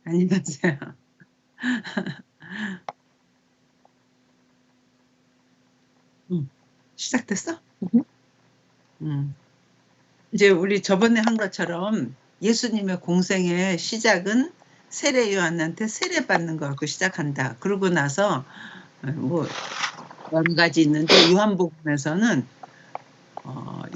안녕하세요. 시작됐어? 이제 우리 저번에 한 것처럼 예수님의 공생의 시작은 세례 요한한테 세례 받는 거 갖고 시작한다. 그러고 나서 뭐 여러 가지 있는데 요한복음에서는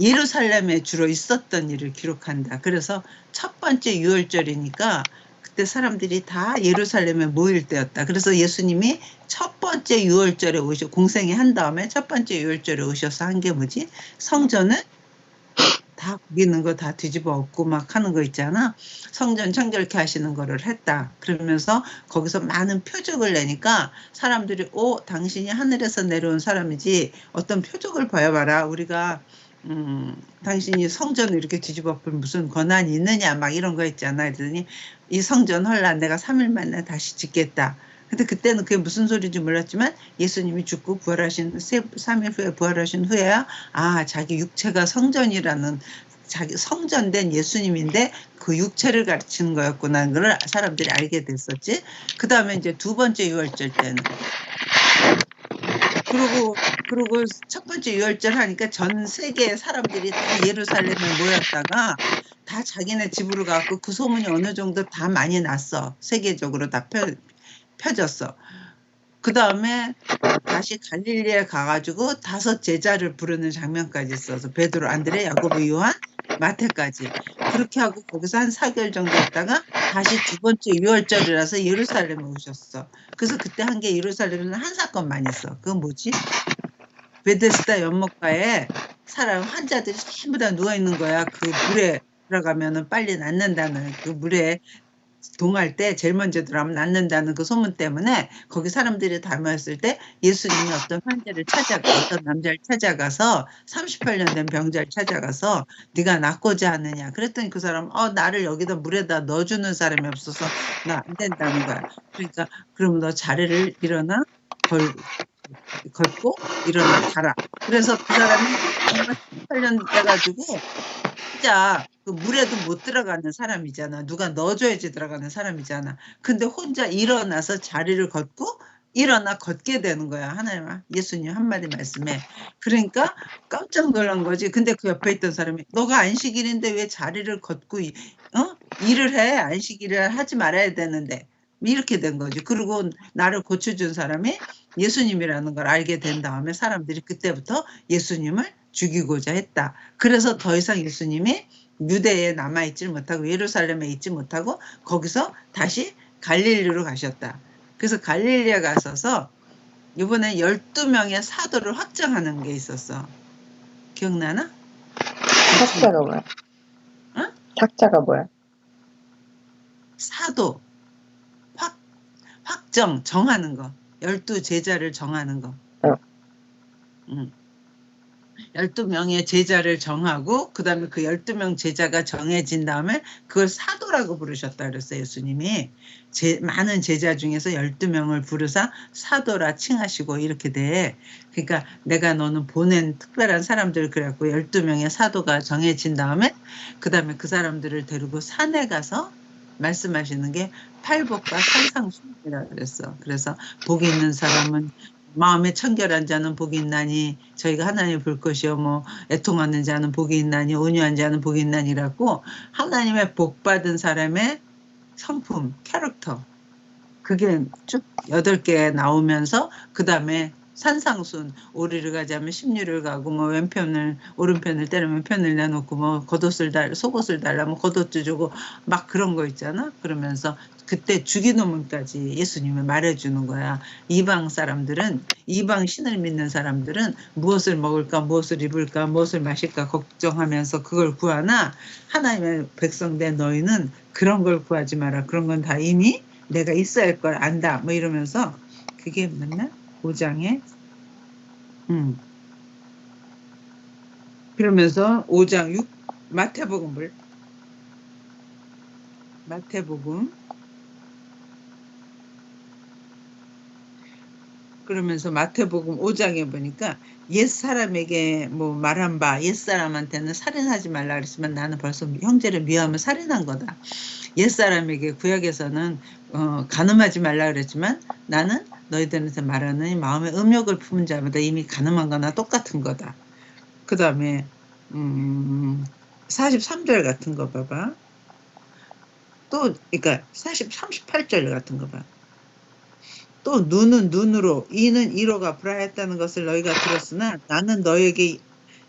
예루살렘에 주로 있었던 일을 기록한다. 그래서 첫 번째 유월절이니까 그때 사람들이 다 예루살렘에 모일 때였다. 그래서 예수님이 첫 번째 유월절에 공생회 한 다음에 첫 번째 유월절에 오셔서 한 게 뭐지? 성전을 다 거기 있는 거 다 뒤집어 엎고 막 하는 거 있잖아. 성전 청결케 하시는 거를 했다. 그러면서 거기서 많은 표적을 내니까 사람들이 당신이 하늘에서 내려온 사람이지 어떤 표적을 보여봐라. 우리가 당신이 성전을 이렇게 뒤집어 엎을 무슨 권한이 있느냐 막 이런 거 있잖아. 그러더니 이 성전 헐라 내가 3일 만에 다시 짓겠다. 근데 그때는 그게 무슨 소리인지 몰랐지만 예수님이 죽고 부활하신 3일 후에 부활하신 후에야 자기 육체가 성전이라는 자기 성전된 예수님인데 그 육체를 가르치는 거였구나 하는 걸 사람들이 알게 됐었지. 그 다음에 이제 두 번째 유월절 때는 그리고 첫 번째 유월절 하니까 전 세계의 사람들이 다 예루살렘에 모였다가 다 자기네 집으로 가고 그 소문이 어느 정도 다 많이 났어. 세계적으로 다 펴졌어. 그 다음에 다시 갈릴리에 가가지고 5 제자를 부르는 장면까지 있어서 베드로, 안드레, 야고보, 요한, 마태까지 그렇게 하고 거기서 한 4개월 정도 있다가 다시 두 번째 유월절이라서 예루살렘에 오셨어. 그래서 그때 한 게 예루살렘에는 한 사건만 있어. 그건 뭐지? 베데스다 연못가에 사람 환자들이 전부 다 누워 있는 거야. 그 물에 들어가면은 빨리 낫는다는 그 물에 동할 때 제일 먼저 들어가면 낫는다는 그 소문 때문에 거기 사람들이 다 모였을 때 예수님이 어떤 환자를 어떤 남자를 찾아가서 38년 된 병자를 찾아가서 네가 낫고자 하느냐. 그랬더니 그 사람 나를 여기다 물에다 넣어주는 사람이 없어서 나 안 된다는 거야. 그러니까 그럼 너 자리를 일어나 걷고 일어나 가라. 그래서 그 사람이 정말 38년 돼가지고 혼자 그 물에도 못 들어가는 사람이잖아. 누가 넣어줘야지 들어가는 사람이잖아. 근데 혼자 일어나서 자리를 걷고 일어나 걷게 되는 거야. 하나님, 예수님 한마디 말씀에. 그러니까 깜짝 놀란 거지. 근데 그 옆에 있던 사람이 너가 안식일인데 왜 자리를 걷고 일을 해? 안식일을 하지 말아야 되는데. 이렇게 된 거지. 그리고 나를 고쳐준 사람이 예수님이라는 걸 알게 된 다음에 사람들이 그때부터 예수님을 죽이고자 했다. 그래서 더 이상 예수님이 유대에 남아있지 못하고 예루살렘에 있지 못하고 거기서 다시 갈릴리로 가셨다. 그래서 갈릴리에 가셔서 이번에 12명의 사도를 확정하는 게 있었어. 기억나나? 삭자가 뭐야? 삭자가 뭐야? 사도 확정 정하는 거. 12제자를 정하는 거. 12명의 제자를 정하고 그다음에 그 12명 제자가 정해진 다음에 그걸 사도라고 부르셨다 그랬어요. 예수님이 많은 제자 중에서 12명을 부르사 사도라 칭하시고 이렇게 돼. 그러니까 내가 너는 보낸 특별한 사람들 그래갖고 12명의 사도가 정해진 다음에 그다음에 그 사람들을 데리고 산에 가서 말씀하시는 게 팔복과 산상수훈이라고 그랬어. 그래서 복이 있는 사람은 마음에 청결한 자는 복이 있나니 저희가 하나님을 볼 것이요 뭐 애통하는 자는 복이 있나니 온유한 자는 복이 있나니라고 하나님의 복 받은 사람의 성품, 캐릭터 그게 쭉 8개 나오면서 그 다음에 산상순 오리를 가자면 십리를 가고 뭐 왼편을 오른편을 때리면 왼편을 내놓고 뭐 속옷을 달라면 겉옷도 주고 막 그런 거 있잖아. 그러면서 그때 주기도문까지 예수님이 말해주는 거야. 이방 사람들은 이방 신을 믿는 사람들은 무엇을 먹을까 무엇을 입을까 무엇을 마실까 걱정하면서 그걸 구하나 하나님의 백성된 너희는 그런 걸 구하지 마라. 그런 건 다 이미 내가 있어야 할 걸 안다. 뭐 이러면서 그게 맨날 5장에 그러면서 5장 6 마태복음 그러면서 마태복음 5장에 보니까 옛사람에게 뭐 말한 바 옛사람한테는 살인하지 말라 그랬지만 나는 벌써 형제를 미워하면 살인한 거다. 옛사람에게 구약에서는 간음하지 말라 그랬지만 나는 너희들한테 말하느니 마음에 음욕을 품은 자마다 이미 간음한 거나 똑같은 거다. 그 다음에 43절 같은 거 봐봐. 또 그러니까 38절 같은 거 봐. 또 눈은 눈으로 이는 이로 갚으라 했다는 것을 너희가 들었으나 나는 너에게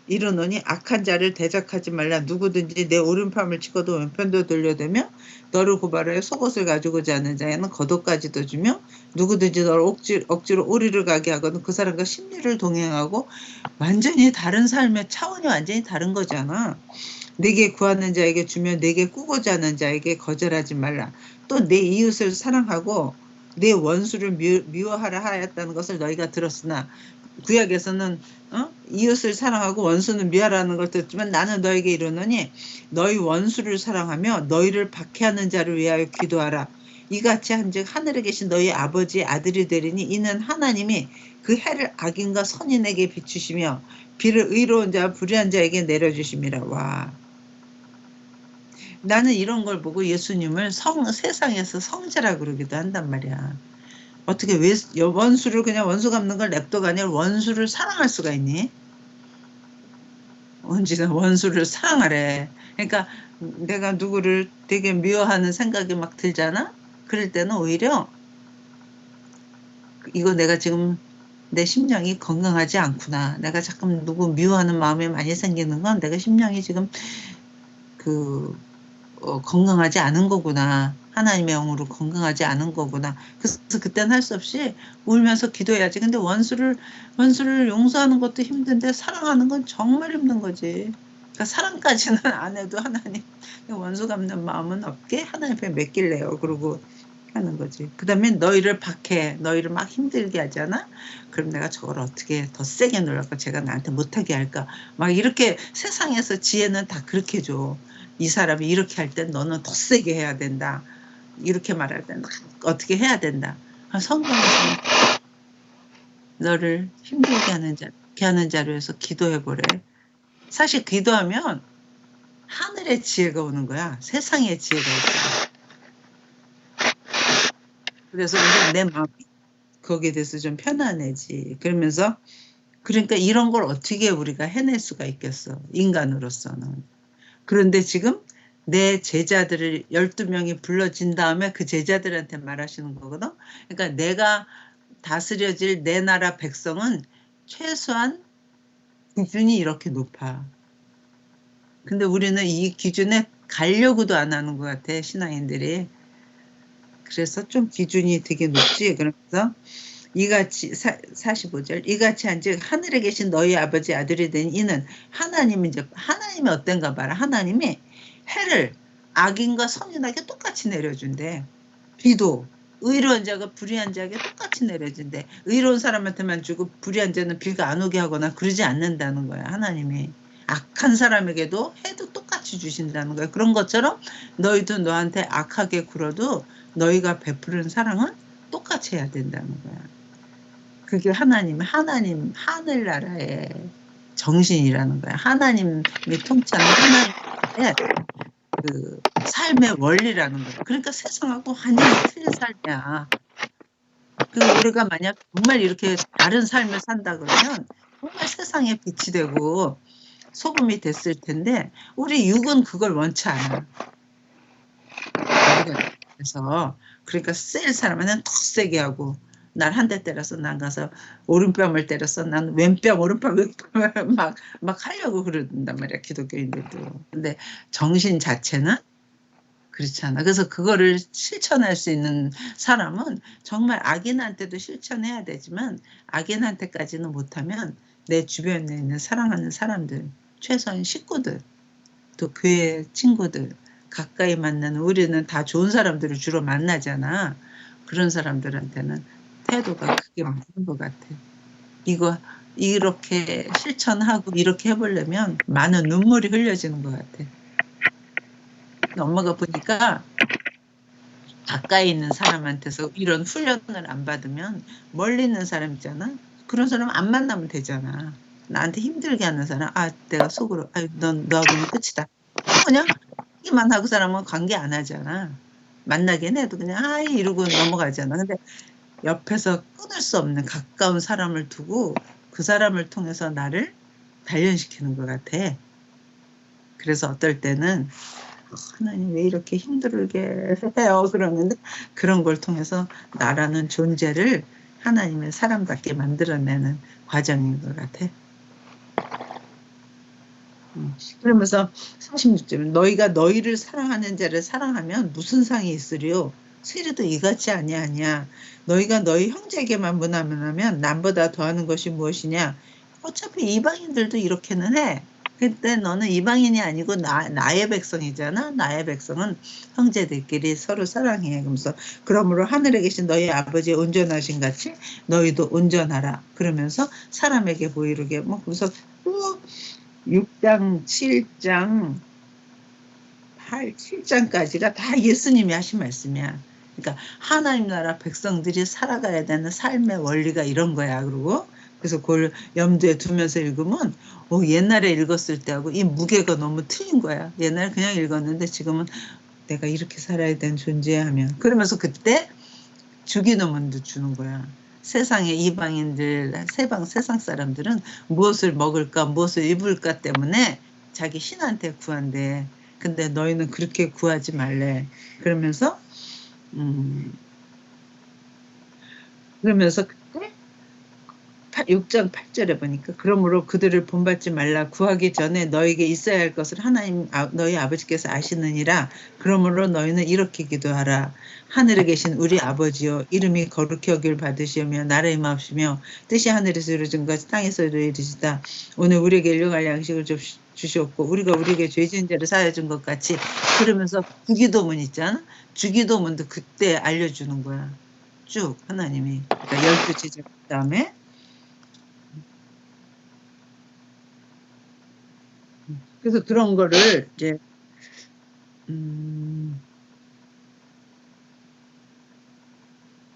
이르노니 악한 자를 대적하지 말라. 누구든지 내 오른팔을 치고도 왼편도 돌려대며 너를 고발하여 속옷을 가지고자 하는 자에는 겉옷까지도 주며 누구든지 너를 억지로 오리를 가게 하거든 그 사람과 심리를 동행하고. 완전히 다른 삶의 차원이 완전히 다른 거잖아. 내게 구하는 자에게 주며 내게 꾸고자 하는 자에게 거절하지 말라. 또 내 이웃을 사랑하고 내 원수를 미워하라 하였다는 것을 너희가 들었으나 구약에서는 이웃을 사랑하고 원수는 미워하라는 걸 듣지만 나는 너에게 이르노니 너희 원수를 사랑하며 너희를 박해하는 자를 위하여 기도하라. 이같이 한즉 하늘에 계신 너희 아버지의 아들이 되리니 이는 하나님이 그 해를 악인과 선인에게 비추시며 비를 의로운 자와 불의한 자에게 내려주심이라. 와, 나는 이런 걸 보고 예수님을 세상에서 성자라 그러기도 한단 말이야. 어떻게 원수를 그냥 원수 갚는 걸 냅둬가 아니라 원수를 사랑할 수가 있니? 언제나 원수를 사랑하래. 그러니까 내가 누구를 되게 미워하는 생각이 막 들잖아? 그럴 때는 오히려 이거 내가 지금 내 심령이 건강하지 않구나. 내가 자꾸 누구 미워하는 마음이 많이 생기는 건 내가 심령이 지금 건강하지 않은 거구나. 하나님의 영으로 건강하지 않은 거구나. 그래서 그때는 할 수 없이 울면서 기도해야지. 근데 원수를 용서하는 것도 힘든데 사랑하는 건 정말 힘든 거지. 그러니까 사랑까지는 안 해도 하나님 원수 갚는 마음은 없게 하나님 앞에 맡길래요. 그러고 하는 거지. 그 다음에 너희를 박해, 너희를 막 힘들게 하잖아. 그럼 내가 저걸 어떻게 더 세게 놀랄까? 제가 나한테 못하게 할까? 막 이렇게 세상에서 지혜는 다 그렇게 줘. 이 사람이 이렇게 할 땐 너는 더 세게 해야 된다. 이렇게 말할 땐 어떻게 해야 된다. 성경에서는 너를 힘들게 하는 자로 해서 기도해보래. 사실 기도하면 하늘의 지혜가 오는 거야. 세상의 지혜가 있어. 그래서 내 마음이 거기에 대해서 좀 편안해지. 그러면서 그러니까 이런 걸 어떻게 우리가 해낼 수가 있겠어. 인간으로서는. 그런데 지금 내 제자들을 12명이 불러진 다음에 그 제자들한테 말하시는 거거든. 그러니까 내가 다스려질 내 나라 백성은 최소한 기준이 이렇게 높아. 근데 우리는 이 기준에 가려고도 안 하는 것 같아, 신앙인들이. 그래서 좀 기준이 되게 높지. 그러면서 이같이 45절 이같이 한즉 하늘에 계신 너희 아버지 아들이 된 이는 하나님이 어떤가 봐라. 하나님이 해를 악인과 선인에게 똑같이 내려준대. 비도 의로운 자가 불의한 자에게 똑같이 내려준대. 의로운 사람한테만 주고 불의한 자는 비가 안 오게 하거나 그러지 않는다는 거야. 하나님이 악한 사람에게도 해도 똑같이 주신다는 거야. 그런 것처럼 너희도 너한테 악하게 굴어도 너희가 베푸는 사랑은 똑같이 해야 된다는 거야. 그게 하나님 하늘나라의 정신이라는 거야. 하나님이 통치하는 하나님의 그 삶의 원리라는 거야. 그러니까 세상하고 완전히 틀린 삶이야. 우리가 만약 정말 이렇게 다른 삶을 산다 그러면 정말 세상에 빛이 되고 소금이 됐을 텐데 우리 육은 그걸 원치 않아. 그래서 그러니까 셀 사람은 더 세게 하고 날 한 대 때려서 난 가서 오른뺨을 때렸어. 난 왼뺨 오른뺨을 막 하려고 그러단 말이야. 기독교인들도. 근데 정신 자체는 그렇지 않아. 그래서 그거를 실천할 수 있는 사람은 정말 악인한테도 실천해야 되지만 악인한테까지는 못하면 내 주변에 있는 사랑하는 사람들, 최소한 식구들, 또 교회 친구들, 가까이 만나는 우리는 다 좋은 사람들을 주로 만나잖아. 그런 사람들한테는 태도가 크게 맞는 것 같아. 이거 이렇게 실천하고 이렇게 해보려면 많은 눈물이 흘려지는 것 같아. 엄마가 보니까 가까이 있는 사람한테서 이런 훈련을 안 받으면 멀리 있는 사람 있잖아. 그런 사람 안 만나면 되잖아. 나한테 힘들게 하는 사람, 아, 내가 속으로, 아, 너하고는 끝이다. 그냥 이만 하고 사람은 관계 안 하잖아. 만나긴 해도 그냥 아이 이러고 넘어가잖아. 근데 옆에서 끊을 수 없는 가까운 사람을 두고 그 사람을 통해서 나를 단련시키는 것 같아. 그래서 어떨 때는 하나님 왜 이렇게 힘들게 해요? 그러는데 그런 걸 통해서 나라는 존재를 하나님의 사람답게 만들어내는 과정인 것 같아. 그러면서 46절 너희가 너희를 사랑하는 자를 사랑하면 무슨 상이 있으리요? 세례도 이같이 아니하냐. 너희가 너희 형제에게만 문하면 남보다 더하는 것이 무엇이냐. 어차피 이방인들도 이렇게는 해. 근데 너는 이방인이 아니고 나의 백성이잖아. 나의 백성은 형제들끼리 서로 사랑해. 그러면서 그러므로 하늘에 계신 너희 아버지의 온전하신 같이 너희도 온전하라. 그러면서 사람에게 보이르게 뭐 그래서 또 6장, 7장, 8, 7장까지가 다 예수님이 하신 말씀이야. 그러니까 하나님 나라 백성들이 살아가야 되는 삶의 원리가 이런 거야. 그리고 그래서 그걸 염두에 두면서 읽으면 옛날에 읽었을 때하고 이 무게가 너무 틀린 거야. 옛날에 그냥 읽었는데 지금은 내가 이렇게 살아야 되는 존재야 하면 그러면서 그때 주기도문도 주는 거야. 세상의 이방인들, 세상 사람들은 무엇을 먹을까, 무엇을 입을까 때문에 자기 신한테 구한대. 근데 너희는 그렇게 구하지 말래. 그러면서 그때 6장 8절에 보니까 그러므로 그들을 본받지 말라. 구하기 전에 너에게 있어야 할 것을 하나님 너희 아버지께서 아시느니라. 그러므로 너희는 이렇게 기도하라. 하늘에 계신 우리 아버지여 이름이 거룩히 여길 받으시며 나라의 마옵시며 뜻이 하늘에서 이루어진 것 땅에서도 이루어지다. 오늘 우리에게 일용할 양식을 주시옵고 우리가 우리에게 죄 지은 자를 사하여 준 것 같이. 그러면서 주기도문 있잖아. 주기도문도 그때 알려주는 거야. 쭉 하나님이. 그러니까 12제자 그다음에 그래서 그런 거를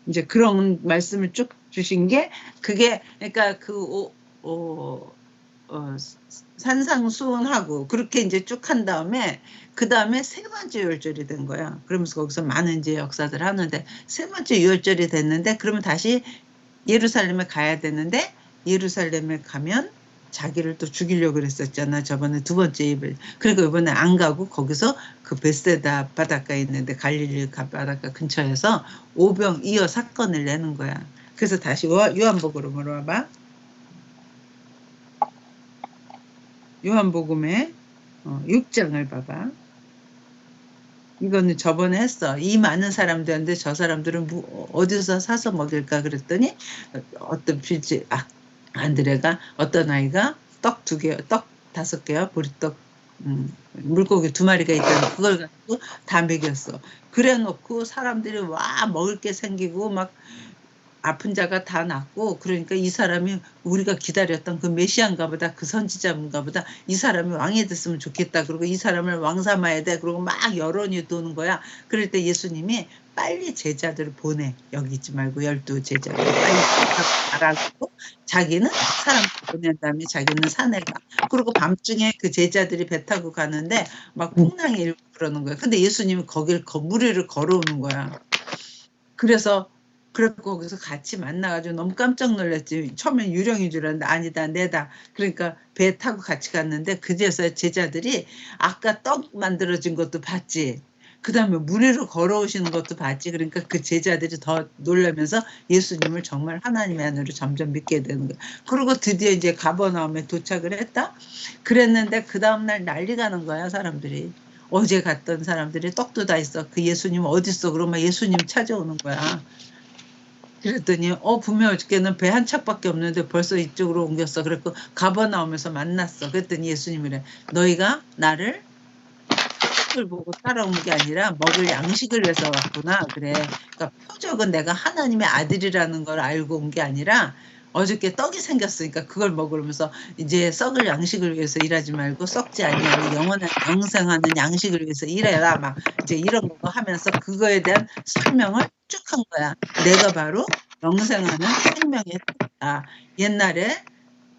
이제 그런 말씀을 쭉 주신 게 그게 그러니까 산상수훈하고 그렇게 이제 쭉 한 다음에 그 다음에 세 번째 유월절이 된 거야. 그러면서 거기서 많은 이제 역사들 하는데 세 번째 유월절이 됐는데 그러면 다시 예루살렘에 가야 되는데 예루살렘에 가면 자기를 또 죽이려고 그랬었잖아. 저번에 두 번째 입을. 그러니까 이번에 안 가고 거기서 그 베세다 바닷가에 있는데 갈릴리 바닷가 근처에서 오병이어 사건을 내는 거야. 그래서 다시 요한복음으로 물어봐. 요한복음의 6장을 봐봐. 이거는 저번에 했어. 이 많은 사람들인데 저 사람들은 어디서 사서 먹일까 그랬더니 어떤 필지 안드레가 어떤 아이가 떡 2개, 떡 5개와 보리떡 물고기 2마리가 있다는 그걸 가지고 다 먹였어. 그래 놓고 사람들이 와 먹을 게 생기고 막 아픈 자가 다 낫고 그러니까 이 사람이 우리가 기다렸던 그 메시아인가 보다 그 선지자인가 보다 이 사람이 왕이 됐으면 좋겠다. 그리고 이 사람을 왕 삼아야 돼. 그리고 막 여론이 도는 거야. 그럴 때 예수님이 빨리 제자들을 보내. 여기 있지 말고 12제자를 빨리 가라고 자기는 사람을 보낸 다음에 자기는 산에 가. 그리고 밤중에 그 제자들이 배 타고 가는데 막 풍랑이 일고 그러는 거야. 근데 예수님이 거기를 무리를 걸어오는 거야. 그래서 거기서 같이 만나가지고 너무 깜짝 놀랐지. 처음엔 유령인 줄 알았는데 아니다 내다. 그러니까 배 타고 같이 갔는데 그제서 제자들이 아까 떡 만들어진 것도 봤지. 그 다음에 무리로 걸어오시는 것도 봤지. 그러니까 그 제자들이 더 놀라면서 예수님을 정말 하나님의 아들로 점점 믿게 되는 거야. 그리고 드디어 이제 가버나움에 도착을 했다. 그랬는데 그 다음날 난리가 난 거야 사람들이. 어제 갔던 사람들이 떡도 다 있어. 그 예수님 어디 있어? 그러면 예수님 찾아오는 거야. 그랬더니 분명 어저께는 배 한 척밖에 없는데 벌써 이쪽으로 옮겼어. 그랬고 가버나움에서 만났어. 그랬더니 예수님이래. 너희가 나를 표적을 보고 따라온 게 아니라 먹을 양식을 위해서 왔구나. 그래. 그러니까 표적은 내가 하나님의 아들이라는 걸 알고 온 게 아니라 어저께 떡이 생겼으니까 그걸 먹으면서 이제 썩을 양식을 위해서 일하지 말고 썩지 아니하고 영원한 영생하는 양식을 위해서 일해라 막 이제 이런 거 하면서 그거에 대한 설명을 쭉 한 거야. 내가 바로 영생하는 생명의 떡이다. 옛날에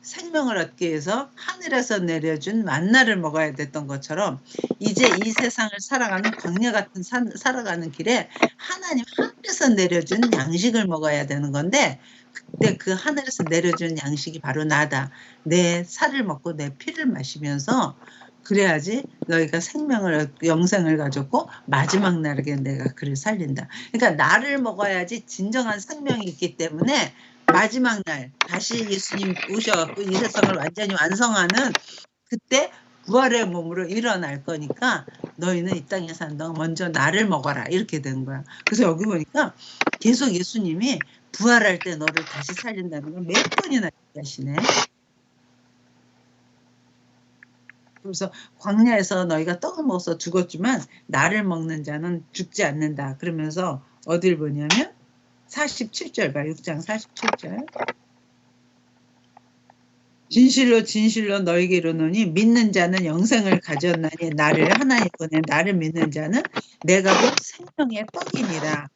생명을 얻기 위해서 하늘에서 내려준 만나를 먹어야 됐던 것처럼 이제 이 세상을 살아가는 광야 같은 살아가는 길에 하나님 하늘에서 내려준 양식을 먹어야 되는 건데 그때 그 하늘에서 내려준 양식이 바로 나다. 내 살을 먹고 내 피를 마시면서 그래야지 너희가 생명을 영생을 가졌고 마지막 날에 내가 그를 살린다. 그러니까 나를 먹어야지 진정한 생명이 있기 때문에 마지막 날 다시 예수님 오셔갖고 이 세상을 완전히 완성하는 그때 부활의 몸으로 일어날 거니까 너희는 이 땅에 산다. 먼저 나를 먹어라. 이렇게 된 거야. 그래서 여기 보니까 계속 예수님이 부활할 때 너를 다시 살린다는 걸 몇 번이나 얘기하시네. 그래서 광야에서 너희가 떡을 먹어서 죽었지만 나를 먹는 자는 죽지 않는다. 그러면서 어딜 보냐면 47절 봐. 6장 47절. 진실로 진실로 너에게 이르노니 믿는 자는 영생을 가졌나니 나를 하나님 보낸 나를 믿는 자는 내가 곧 생명의 떡이니라.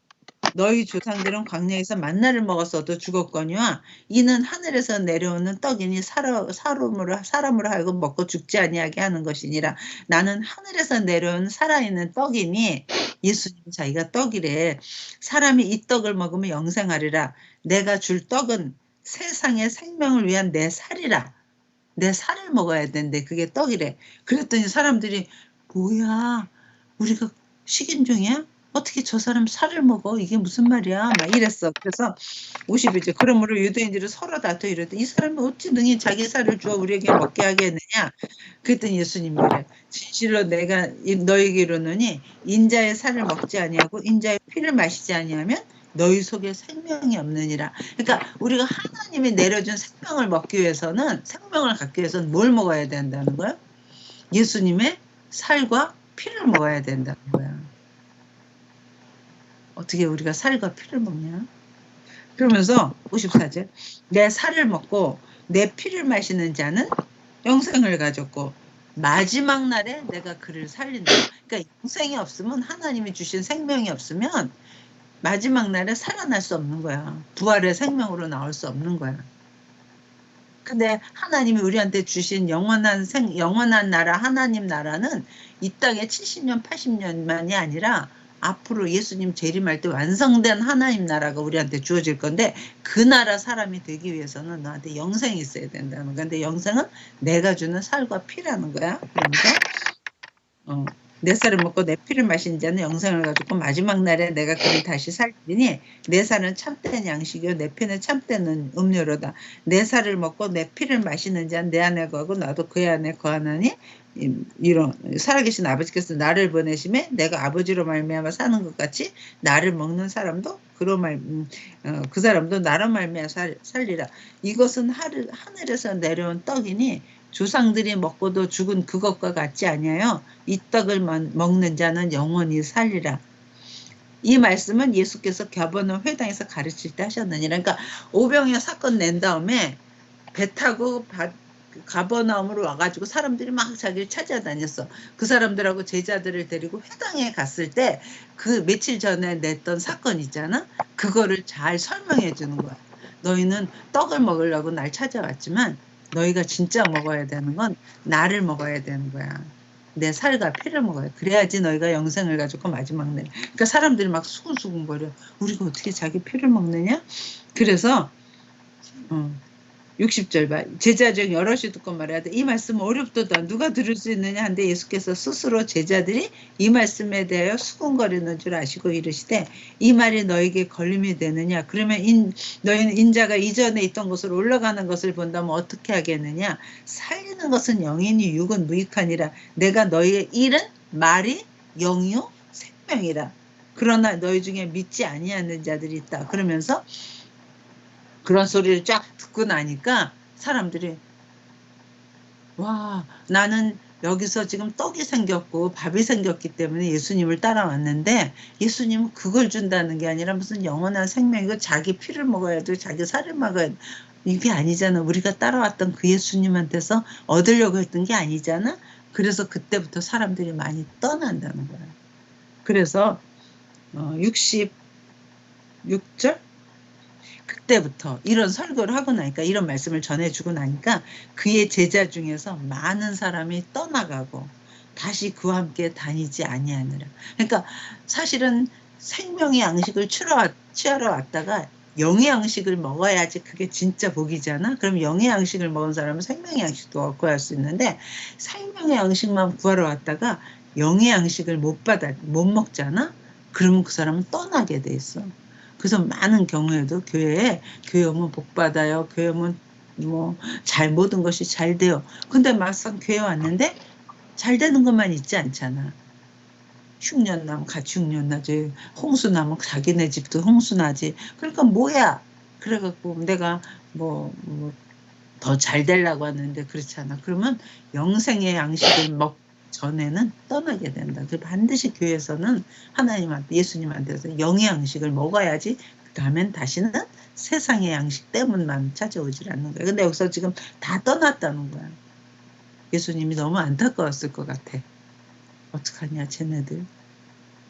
너희 조상들은 광야에서 만나를 먹었어도 죽었거니와 이는 하늘에서 내려오는 떡이니 사람으로 하여금 먹고 죽지 아니하게 하는 것이니라. 나는 하늘에서 내려온 살아있는 떡이니 예수님 자기가 떡이래. 사람이 이 떡을 먹으면 영생하리라. 내가 줄 떡은 세상의 생명을 위한 내 살이라. 내 살을 먹어야 되는데 그게 떡이래. 그랬더니 사람들이 뭐야 우리가 식인종이야? 어떻게 저 사람 살을 먹어? 이게 무슨 말이야? 막 이랬어. 그래서 50이죠. 그러므로 유대인들이 서로 다투 이랬더니 이 사람이 어찌 능히 자기 살을 주어 우리에게 먹게 하겠느냐? 그랬더니 예수님이 그래. 진실로 내가 너에게 이르노니 인자의 살을 먹지 아니하고 인자의 피를 마시지 아니하면 너희 속에 생명이 없느니라. 그러니까 우리가 하나님이 내려준 생명을 먹기 위해서는 생명을 갖기 위해서는 뭘 먹어야 된다는 거야? 예수님의 살과 피를 먹어야 된다는 거야. 어떻게 우리가 살과 피를 먹냐? 그러면서 54절 내 살을 먹고 내 피를 마시는 자는 영생을 가졌고 마지막 날에 내가 그를 살린다. 그러니까 영생이 없으면 하나님이 주신 생명이 없으면 마지막 날에 살아날 수 없는 거야. 부활의 생명으로 나올 수 없는 거야. 근데 하나님이 우리한테 주신 영원한 나라 하나님 나라는 이 땅에 70년 80년만이 아니라 앞으로 예수님 재림할 때 완성된 하나님 나라가 우리한테 주어질 건데 그 나라 사람이 되기 위해서는 너한테 영생이 있어야 된다는 건데 영생은 내가 주는 살과 피라는 거야. 그러면서 내 살을 먹고 내 피를 마신 자는 영생을 가지고 마지막 날에 내가 그를 다시 살리니 내 살은 참된 양식이요 내 피는 참된 음료로다. 내 살을 먹고 내 피를 마시는 자는 내 안에 거하고 나도 그의 안에 거하나니 이런 살아계신 아버지께서 나를 보내심에 내가 아버지로 말미암아 사는 것 같이 나를 먹는 사람도 그 사람도 나로 말미암아 살리라. 이것은 하늘에서 내려온 떡이니 조상들이 먹고도 죽은 그것과 같지 아니하여 이 떡을 먹는 자는 영원히 살리라. 이 말씀은 예수께서 갸버나움 회당에서 가르칠 때 하셨느니라. 그러니까 오병이어 사건 낸 다음에 배 타고 가버나움으로 와가지고 사람들이 막 자기를 찾아다녔어. 그 사람들하고 제자들을 데리고 회당에 갔을 때 그 며칠 전에 냈던 사건 있잖아. 그거를 잘 설명해 주는 거야. 너희는 떡을 먹으려고 날 찾아왔지만 너희가 진짜 먹어야 되는 건 나를 먹어야 되는 거야. 내 살과 피를 먹어야. 그래야지 너희가 영생을 가지고 마지막 날. 그러니까 사람들이 막 수근수근거려. 우리가 어떻게 자기 피를 먹느냐? 그래서 60절 봐. 제자 중 여럿이 듣고 말해야 돼. 이 말씀 어렵도다. 누가 들을 수 있느냐 한데 예수께서 스스로 제자들이 이 말씀에 대하여 수군거리는 줄 아시고 이르시되 이 말이 너에게 걸림이 되느냐. 그러면 너희는 인자가 이전에 있던 곳으로 올라가는 것을 본다면 어떻게 하겠느냐. 살리는 것은 영이니 육은 무익하니라. 내가 너희의 일은 말이 영이요 생명이라. 그러나 너희 중에 믿지 아니하는 자들이 있다. 그러면서 그런 소리를 쫙 듣고 나니까 사람들이 와 나는 여기서 지금 떡이 생겼고 밥이 생겼기 때문에 예수님을 따라왔는데 예수님은 그걸 준다는 게 아니라 무슨 영원한 생명이고 자기 피를 먹어야 돼 자기 살을 먹어야 돼. 이게 아니잖아. 우리가 따라왔던 그 예수님한테서 얻으려고 했던 게 아니잖아. 그래서 그때부터 사람들이 많이 떠난다는 거야. 그래서 66절 그때부터 이런 설교를 하고 나니까 이런 말씀을 전해주고 나니까 그의 제자 중에서 많은 사람이 떠나가고 다시 그와 함께 다니지 아니하느라. 그러니까 사실은 생명의 양식을 취하러 왔다가 영의 양식을 먹어야지 그게 진짜 복이잖아. 그럼 영의 양식을 먹은 사람은 생명의 양식도 얻고 할 수 있는데 생명의 양식만 구하러 왔다가 영의 양식을 못 먹잖아. 그러면 그 사람은 떠나게 돼 있어. 그래서 많은 경우에도 교회 오면 복 받아요. 교회 오면 뭐 모든 것이 잘 돼요. 근데 막상 교회 왔는데 잘 되는 것만 있지 않잖아. 흉년 나면 같이 흉년 나지. 홍수 나면 자기네 집도 홍수 나지. 그러니까 뭐야? 그래갖고 내가 더 잘 되려고 하는데 그렇지 않아. 그러면 영생의 양식을 먹 전에는 떠나게 된다. 그래서 반드시 교회에서는 하나님한테 예수님한테서 영의 양식을 먹어야지 그 다음엔 다시는 세상의 양식 때문만 찾아오질 않는 거야. 근데 여기서 지금 다 떠났다는 거야. 예수님이 너무 안타까웠을 것 같아. 어떡하냐 쟤네들.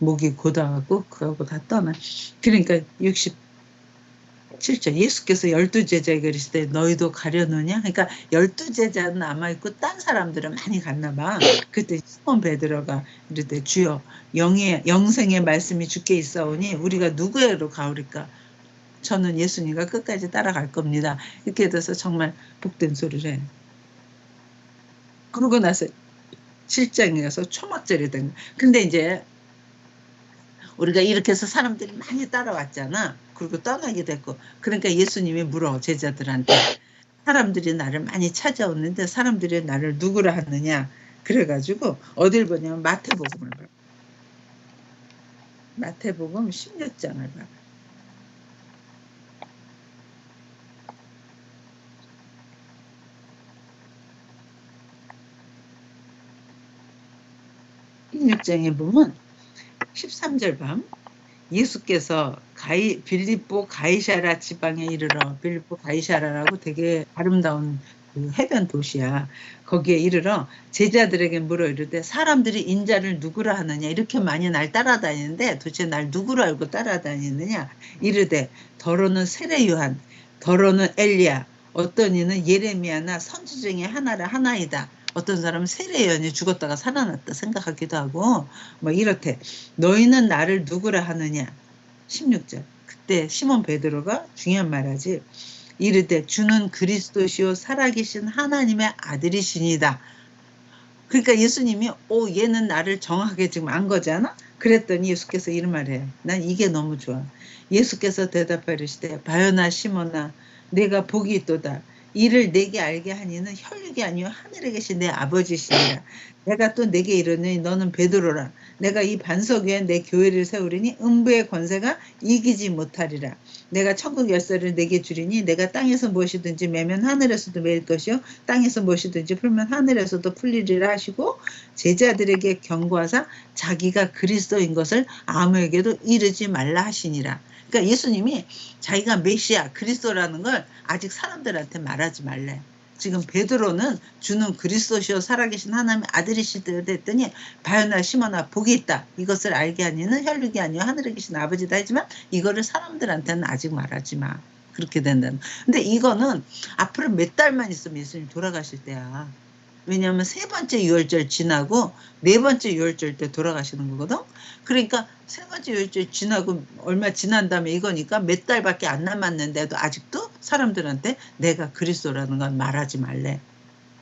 목이 고다하고 그거하고 다 떠나. 그러니까 67절 예수께서 12제자에게 이르시되 너희도 가려느냐? 그러니까 12제자는 남아있고 딴 사람들은 많이 갔나 봐. 그때 시몬 베드로가 이르되 주여 영생의 말씀이 주께 있사오니 우리가 누구에로 가오리까? 저는 예수님과 끝까지 따라갈 겁니다. 이렇게 돼서 정말 복된 소리를 해. 그러고 나서 7장에 가서 초막절이 된 거야. 근데 이제 우리가 이렇게 해서 사람들이 많이 따라왔잖아. 그리고 떠나게 됐고. 그러니까 예수님이 물어 제자들한테. 사람들이 나를 많이 찾아오는데 사람들이 나를 누구라 하느냐. 그래가지고 어딜 보냐면 마태복음을 봐. 마태복음 16장을 봐. (16장에) 보면 13절 밤 예수께서 빌립보 가이사랴 지방에 이르러, 빌립보 가이사랴라고 되게 아름다운 그 해변 도시야. 거기에 이르러 제자들에게 물어 이르되 사람들이 인자를 누구라 하느냐. 이렇게 많이 날 따라다니는데 도대체 날 누구로 알고 따라다니느냐. 이르되 더러는 세례 요한, 더러는 엘리야, 어떤 이는 예레미야나 선지 중에 하나이다. 어떤 사람은 세례 요한이 죽었다가 살아났다 생각하기도 하고 뭐 이렇대. 너희는 나를 누구라 하느냐. 16절 그때 시몬 베드로가 중요한 말하지. 이르되 주는 그리스도시요 살아계신 하나님의 아들이시니다. 그러니까 예수님이 얘는 나를 정확하게 지금 안 거잖아. 그랬더니 예수께서 이런 말해요. 난 이게 너무 좋아. 예수께서 대답하시되 바요나 시몬아 내가 복이 있도다. 이를 내게 알게 하니는 혈육이 아니요 하늘에 계신 내 아버지시니라. 내가 또 내게 이르니 너는 베드로라. 내가 이 반석 위에 내 교회를 세우리니 음부의 권세가 이기지 못하리라. 내가 천국 열쇠를 내게 주리니 내가 땅에서 무엇이든지 매면 하늘에서도 매일 것이요 땅에서 무엇이든지 풀면 하늘에서도 풀리리라 하시고 제자들에게 경고하사 자기가 그리스도인 것을 아무에게도 이르지 말라 하시니라. 그러니까 예수님이 자기가 메시아 그리스도라는 걸 아직 사람들한테 말하지 말래. 지금 베드로는 주는 그리스도시요 살아계신 하나님의 아들이시다 했더니 바요나 시몬아 복이 있다. 이것을 알게 하니는 혈육이 아니요 하늘에 계신 아버지다 하지만 이거를 사람들한테는 아직 말하지 마. 그렇게 된다는. 근데 이거는 앞으로 몇 달만 있으면 예수님 돌아가실 때야. 왜냐하면 세 번째 유월절 지나고 네 번째 유월절 때 돌아가시는 거거든. 그러니까 세 번째 유월절 지나고 얼마 지난 다음에 이거니까 몇 달밖에 안 남았는데도 아직도 사람들한테 내가 그리스도라는 걸 말하지 말래.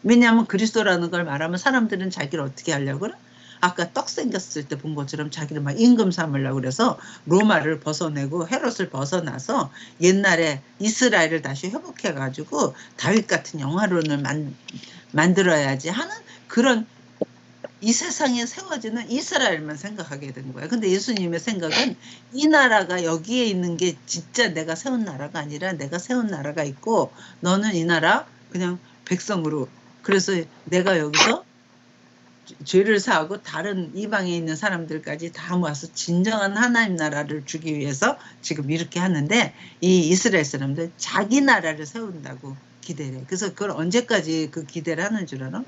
왜냐하면 그리스도라는 걸 말하면 사람들은 자기를 어떻게 하려고 그래? 아까 떡 생겼을 때 본 것처럼 자기를 막 임금 삼으려고 그래서 로마를 벗어내고 헤롯을 벗어나서 옛날에 이스라엘을 다시 회복해가지고 다윗 같은 영화론을 만들어야지 하는 그런 이 세상에 세워지는 이스라엘만 생각하게 된 거야. 근데 예수님의 생각은 이 나라가 여기에 있는 게 진짜 내가 세운 나라가 아니라 내가 세운 나라가 있고 너는 이 나라 그냥 백성으로. 그래서 내가 여기서 죄를 사하고 다른 이방에 있는 사람들까지 다 모아서 진정한 하나님 나라를 주기 위해서 지금 이렇게 하는데, 이 이스라엘 사람들 자기 나라를 세운다고 기대를 해. 그래서 그걸 언제까지 그 기대를 하는 줄 알아?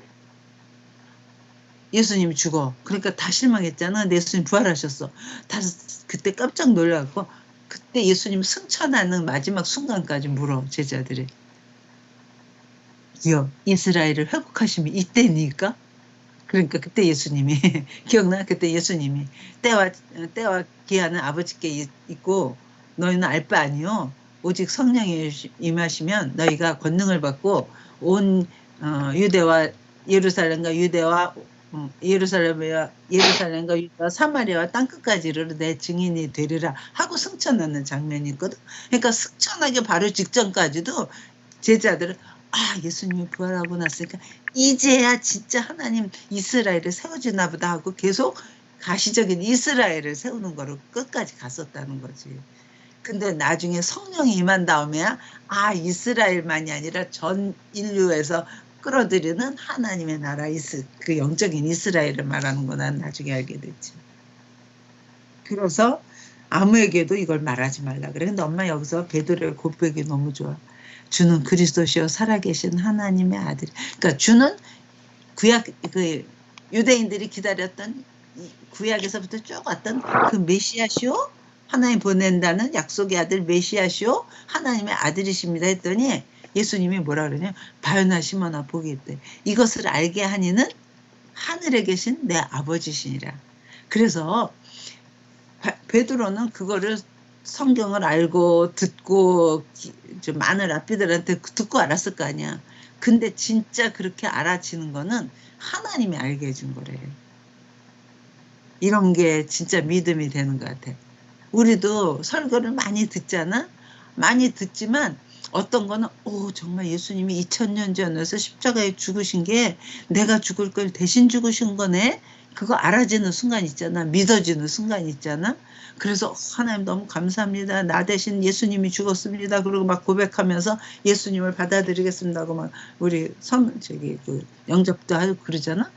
예수님이 죽어. 그러니까 다 실망했잖아. 근데 예수님 부활하셨어. 다 그때 깜짝 놀라고, 그때 예수님 승천하는 마지막 순간까지 물어, 제자들이. 여 이스라엘을 회복하심이 이때니까? 그러니까 그때 예수님이 기억나? 그때 예수님이 때와 기한은 아버지께 있고 너희는 알 바 아니요 오직 성령이 임하시면 너희가 권능을 받고 온 유대와 예루살렘과 유대와 예루살렘과 유대와 사마리아와 땅끝까지 이르러 내 증인이 되리라 하고 승천하는 장면이 있거든. 그러니까 승천하기 바로 직전까지도 제자들은 예수님이 부활하고 났으니까 이제야 진짜 하나님 이스라엘을 세워주나 보다 하고 계속 가시적인 이스라엘을 세우는 거로 끝까지 갔었다는 거지. 근데 나중에 성령이 임한 다음에야 이스라엘만이 아니라 전 인류에서 끌어들이는 하나님의 나라 그 영적인 이스라엘을 말하는 거 난 나중에 알게 됐지. 그래서 아무에게도 이걸 말하지 말라 그래. 근데 엄마 여기서 베드로의 고백이 너무 좋아. 주는 그리스도시요 살아계신 하나님의 아들. 그러니까 주는 구약 유대인들이 기다렸던 구약에서부터 쭉 왔던 그 메시아시오, 하나님 보낸다는 약속의 아들 메시아시오, 하나님의 아들이십니다 했더니 예수님이 뭐라 그러냐? 바요나 시몬아 복이 있대. 이것을 알게 하니는 하늘에 계신 내 아버지시니라. 그래서 베드로는 그거를 성경을 알고 듣고 좀 많은 랍비들한테 듣고 알았을 거 아니야. 근데 진짜 그렇게 알아지는 거는 하나님이 알게 해준 거래. 이런 게 진짜 믿음이 되는 것 같아. 우리도 설교를 많이 듣잖아. 많이 듣지만 어떤 거는 정말 예수님이 2000년 전에서 십자가에 죽으신 게 내가 죽을 걸 대신 죽으신 거네. 그거 알아지는 순간 있잖아. 믿어지는 순간 있잖아. 그래서 하나님 너무 감사합니다. 나 대신 예수님이 죽었습니다. 그리고 막 고백하면서 예수님을 받아들이겠습니다 하고 막 우리 영접도 하고 그러잖아.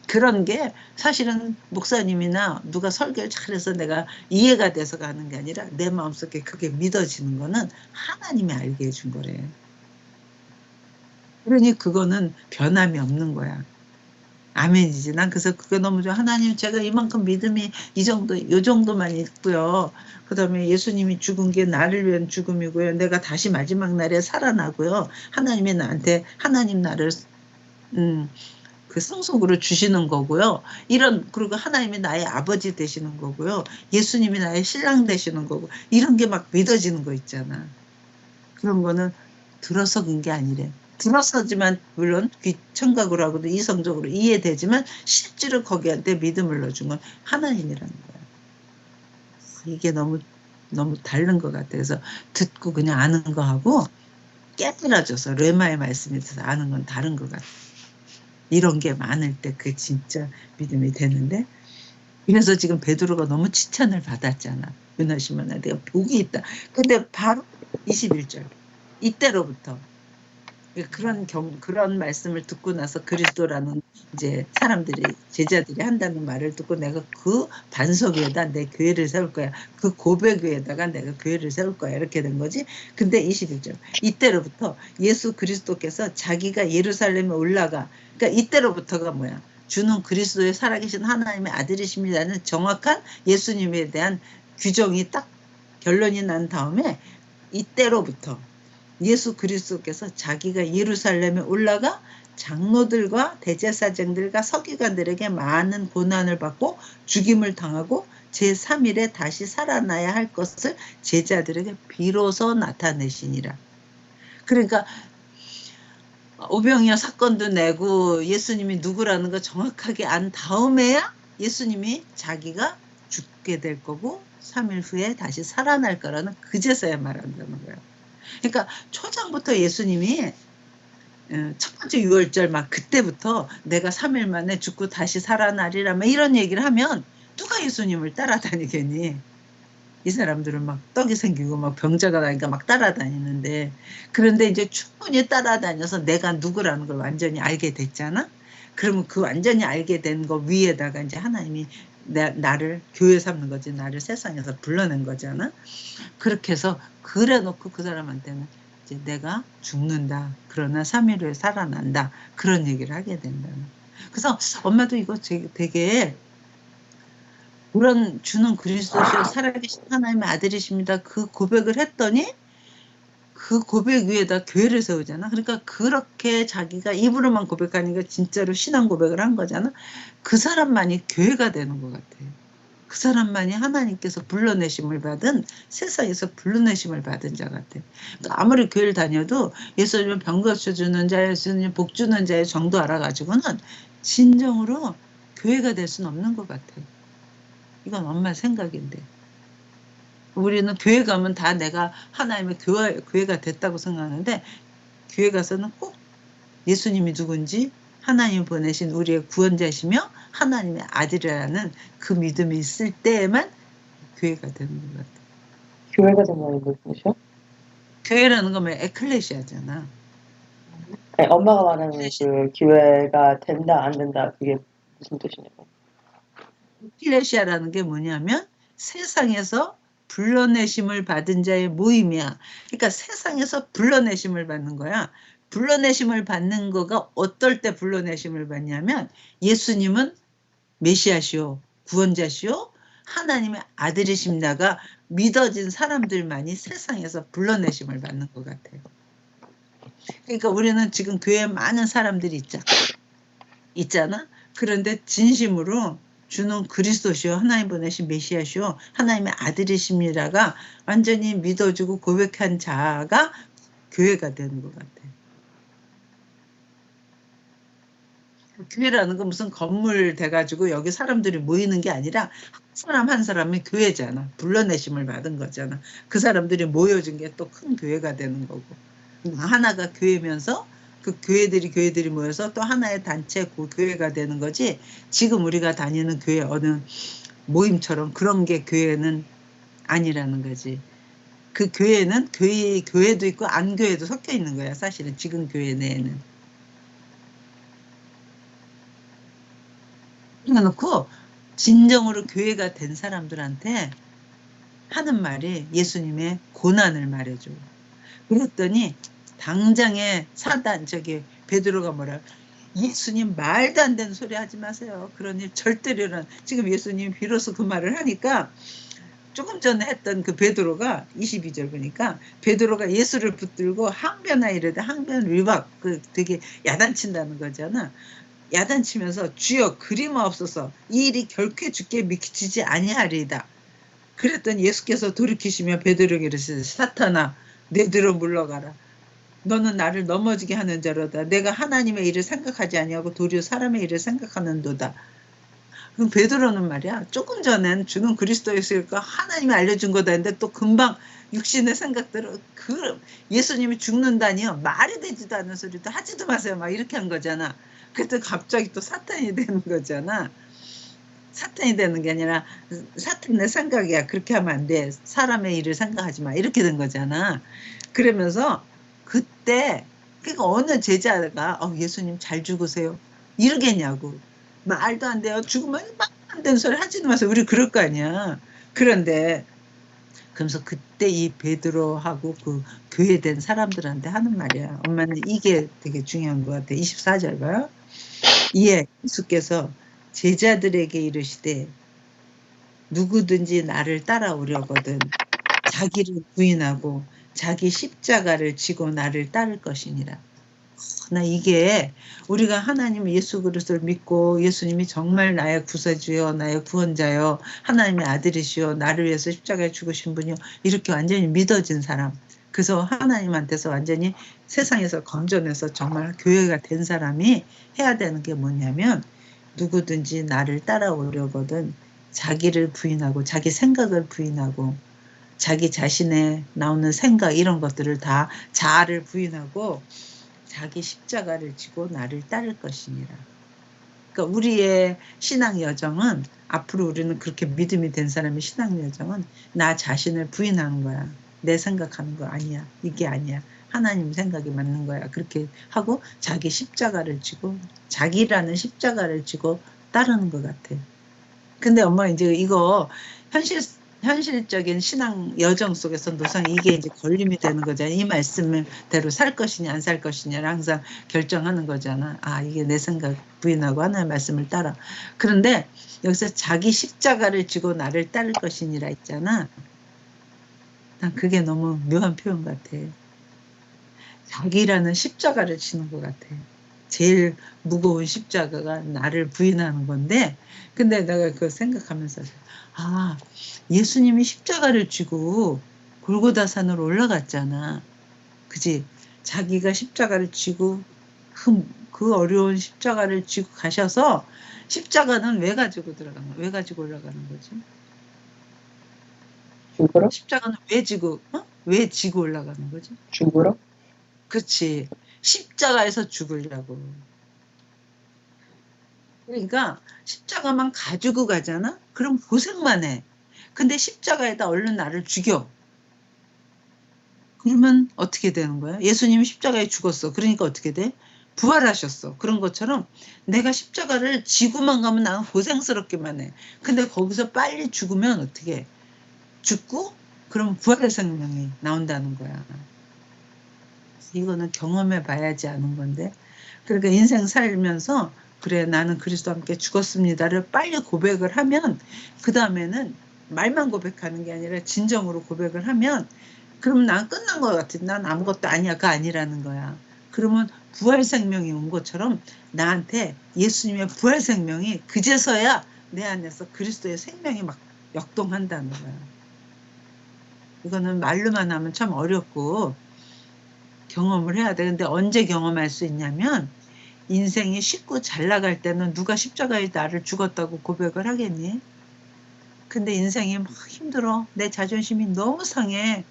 그런 게 사실은 목사님이나 누가 설교를 잘해서 내가 이해가 돼서 가는 게 아니라 내 마음속에 그게 믿어지는 거는 하나님이 알게 해준 거래. 그러니 그거는 변함이 없는 거야. 아멘이지. 난 그래서 그게 너무 좋아. 하나님 제가 이만큼 믿음이 요 정도만 있고요. 그 다음에 예수님이 죽은 게 나를 위한 죽음이고요. 내가 다시 마지막 날에 살아나고요. 하나님이 나한테 하나님 나를 그 상속으로 주시는 거고요. 그리고 하나님이 나의 아버지 되시는 거고요. 예수님이 나의 신랑 되시는 거고. 이런 게 막 믿어지는 거 있잖아. 그런 거는 들어서 근 게 아니래. 들어서지만 물론 청각으로 하고도 이성적으로 이해되지만 실제로 거기한테 믿음을 넣어준 건 하나님이라는 거야. 이게 너무 다른 것 같아. 그래서 듣고 그냥 아는 거하고 깨달아져서 레마의 말씀에 대해서 아는 건 다른 것 같아. 이런 게 많을 때 그게 진짜 믿음이 되는데, 그래서 지금 베드로가 너무 칭찬을 받았잖아. 윤하시면 내가 복이 있다. 근데 바로 21절 이때로부터 그런 말씀을 듣고 나서 그리스도라는 이제 제자들이 한다는 말을 듣고 내가 그 반석 위에다 내 교회를 세울 거야. 그 고백 위에다가 내가 교회를 세울 거야. 이렇게 된 거지. 근데 21절 이때로부터 예수 그리스도께서 자기가 예루살렘에 올라가. 그러니까 이때로부터가 뭐야? 주는 그리스도의 살아계신 하나님의 아들이십니다는 정확한 예수님에 대한 규정이 딱 결론이 난 다음에 이때로부터 예수 그리스도께서 자기가 예루살렘에 올라가 장로들과 대제사장들과 서기관들에게 많은 고난을 받고 죽임을 당하고 제3일에 다시 살아나야 할 것을 제자들에게 비로소 나타내시니라. 그러니까 오병이어 사건도 내고 예수님이 누구라는 거 정확하게 안 다음에야 예수님이 자기가 죽게 될 거고 3일 후에 다시 살아날 거라는 그제서야 말한다는 거예요. 그러니까 초장부터 예수님이 첫 번째 유월절 막 그때부터 내가 3일 만에 죽고 다시 살아나리라 막 이런 얘기를 하면 누가 예수님을 따라다니겠니? 이 사람들은 막 떡이 생기고 막 병자가 나니까 막 따라다니는데, 그런데 이제 충분히 따라다녀서 내가 누구라는 걸 완전히 알게 됐잖아. 그러면 그 완전히 알게 된 거 위에다가 이제 하나님이 나를 교회 삼는 거지. 나를 세상에서 불러낸 거잖아. 그렇게 해서 그래 놓고 그 사람한테는 이제 내가 죽는다. 그러나 3일 후에 살아난다. 그런 얘기를 하게 된다는. 그래서 엄마도 이거 되게 그런 주는 그리스도시요 살아계신 하나님의 아들이십니다. 그 고백을 했더니 그 고백 위에다 교회를 세우잖아. 그러니까 그렇게 자기가 입으로만 고백하니까 진짜로 신앙 고백을 한 거잖아. 그 사람만이 교회가 되는 것 같아. 그 사람만이 하나님께서 불러내심을 받은, 세상에서 불러내심을 받은 자 같아. 그러니까 아무리 교회를 다녀도 예수님은 병 고쳐주는 자, 예수님 복 주는 자의 정도 알아가지고는 진정으로 교회가 될 수는 없는 것 같아. 이건 엄마 생각인데. 우리는 교회 가면 다 내가 하나님의 교회가 됐다고 생각하는데, 교회 가서는 꼭 예수님이 누군지, 하나님이 보내신 우리의 구원자시며 하나님의 아들이라는 그 믿음이 있을 때에만 교회가 되는 것 같아요. 교회가 된다는 게 무슨 뜻이야? 교회라는 건 에클레시아잖아. 아니, 엄마가 말하는 그 교회가 된다 안 된다 그게 무슨 뜻이냐고. 에클레시아라는 게 뭐냐면 세상에서 불러내심을 받은 자의 모임이야. 그러니까 세상에서 불러내심을 받는 거야. 불러내심을 받는 거가 어떨 때 불러내심을 받냐면 예수님은 메시아시오, 구원자시오, 하나님의 아들이십니다가 믿어진 사람들만이 세상에서 불러내심을 받는 것 같아요. 그러니까 우리는 지금 교회에 많은 사람들이 있잖아. 그런데 진심으로 주는 그리스도시오, 하나님 보내신 메시아시오, 하나님의 아들이십니다가 완전히 믿어주고 고백한 자가 교회가 되는 것 같아요. 교회라는 건 무슨 건물 돼가지고 여기 사람들이 모이는 게 아니라 한 사람 한 사람이 교회잖아. 불러내심을 받은 거잖아. 그 사람들이 모여준 게 또 큰 교회가 되는 거고. 하나가 교회면서 그 교회들이 모여서 또 하나의 단체 교회가 되는 거지. 지금 우리가 다니는 교회 어느 모임처럼 그런 게 교회는 아니라는 거지. 그 교회는 교회도 있고 안 교회도 섞여 있는 거야. 사실은 지금 교회 내에는. 그래놓고 진정으로 교회가 된 사람들한테 하는 말이 예수님의 고난을 말해줘. 그랬더니 당장에 베드로가 뭐라, 예수님 말도 안 되는 소리 하지 마세요. 그런 일 절대로는. 지금 예수님 비로소 그 말을 하니까 조금 전에 했던 그 베드로가 22절 보니까 베드로가 예수를 붙들고 항변하 이르되, 항변 위박, 그 되게 야단친다는 거잖아. 야단치면서 주여 그리마옵소서, 이 일이 결코 주께 미치지 아니하리이다. 그랬더니 예수께서 돌이키시며 베드로에게 이르시되, 사탄아 내들어 물러가라. 너는 나를 넘어지게 하는 자로다. 내가 하나님의 일을 생각하지 아니하고 도리어 사람의 일을 생각하는도다. 그럼 베드로는 말이야, 조금 전엔 주는 그리스도였으니까 하나님이 알려준 거다 했는데 또 금방 육신의 생각대로 예수님이 죽는다니요, 말이 되지도 않는 소리도 하지도 마세요, 막 이렇게 한 거잖아. 그랬더니 갑자기 또 사탄이 되는 거잖아. 사탄이 되는 게 아니라 사탄의 생각이야. 그렇게 하면 안 돼. 사람의 일을 생각하지 마. 이렇게 된 거잖아. 그러면서 그때 그러니까 어느 제자가 예수님 잘 죽으세요 이러겠냐고. 말도 안 돼요. 죽으면 말도 안 되는 소리 하지도 마세요. 우리 그럴 거 아니야. 그런데 그러면서 그때 이 베드로하고 그 교회된 사람들한테 하는 말이야. 엄마는 이게 되게 중요한 것 같아. 24절 봐요. 이에 예수께서 제자들에게 이르시되, 누구든지 나를 따라오려거든 자기를 부인하고 자기 십자가를 지고 나를 따를 것이니라. 나 이게 우리가 하나님 예수 그리스도를 믿고 예수님이 정말 나의 구세주여, 나의 구원자여, 하나님의 아들이시여, 나를 위해서 십자가에 죽으신 분이요, 이렇게 완전히 믿어진 사람, 그래서 하나님한테서 완전히 세상에서 건져내서 정말 교회가 된 사람이 해야 되는 게 뭐냐면, 누구든지 나를 따라오려거든 자기를 부인하고 자기 생각을 부인하고 자기 자신의 나오는 생각 이런 것들을 다 자아를 부인하고 자기 십자가를 지고 나를 따를 것이니라. 그러니까 우리의 신앙 여정은, 앞으로 우리는 그렇게 믿음이 된 사람의 신앙 여정은 나 자신을 부인하는 거야. 내 생각하는 거 아니야. 이게 아니야. 하나님 생각이 맞는 거야. 그렇게 하고 자기 십자가를 지고 자기라는 십자가를 지고 따르는 것 같아. 근데 엄마 이제 이거 현실적인 신앙 여정 속에서 노상 이게 이제 걸림이 되는 거잖아. 이 말씀대로 살 것이냐 안 살 것이냐를 항상 결정하는 거잖아. 아, 이게 내 생각 부인하고 하나님의 말씀을 따라. 그런데 여기서 자기 십자가를 지고 나를 따를 것이니라 있잖아. 난 그게 너무 묘한 표현 같아. 자기라는 십자가를 지는 것 같아. 제일 무거운 십자가가 나를 부인하는 건데, 근데 내가 그거 생각하면서, 아, 예수님이 십자가를 쥐고 골고다산으로 올라갔잖아. 그지? 자기가 십자가를 쥐고 그 어려운 십자가를 쥐고 가셔서 십자가는 왜 가지고 들어간 거야? 왜 가지고 올라가는 거지? 죽으러? 십자가는 왜 지고, 왜 지고 올라가는 거지? 죽으러? 그치. 십자가에서 죽으려고. 그러니까 십자가만 가지고 가잖아? 그럼 고생만 해. 근데 십자가에다 얼른 나를 죽여. 그러면 어떻게 되는 거야? 예수님이 십자가에 죽었어. 그러니까 어떻게 돼? 부활하셨어. 그런 것처럼 내가 십자가를 지고만 가면 나는 고생스럽기만 해. 근데 거기서 빨리 죽으면 어떻게 해? 죽고 그럼 부활의 생명이 나온다는 거야. 이거는 경험해 봐야지 아는 건데. 그러니까 인생 살면서 그래 나는 그리스도와 함께 죽었습니다를 빨리 고백을 하면 그 다음에는 말만 고백하는 게 아니라 진정으로 고백을 하면 그러면 난 끝난 것 같아. 난 아무것도 아니야. 그 아니라는 거야. 그러면 부활 생명이 온 것처럼 나한테 예수님의 부활 생명이 그제서야 내 안에서 그리스도의 생명이 막 역동한다는 거야. 이거는 말로만 하면 참 어렵고 경험을 해야 돼. 근데 언제 경험할 수 있냐면 인생이 쉽고 잘 나갈 때는 누가 십자가에 나를 죽었다고 고백을 하겠니? 근데 인생이 막 힘들어. 내 자존심이 너무 상해.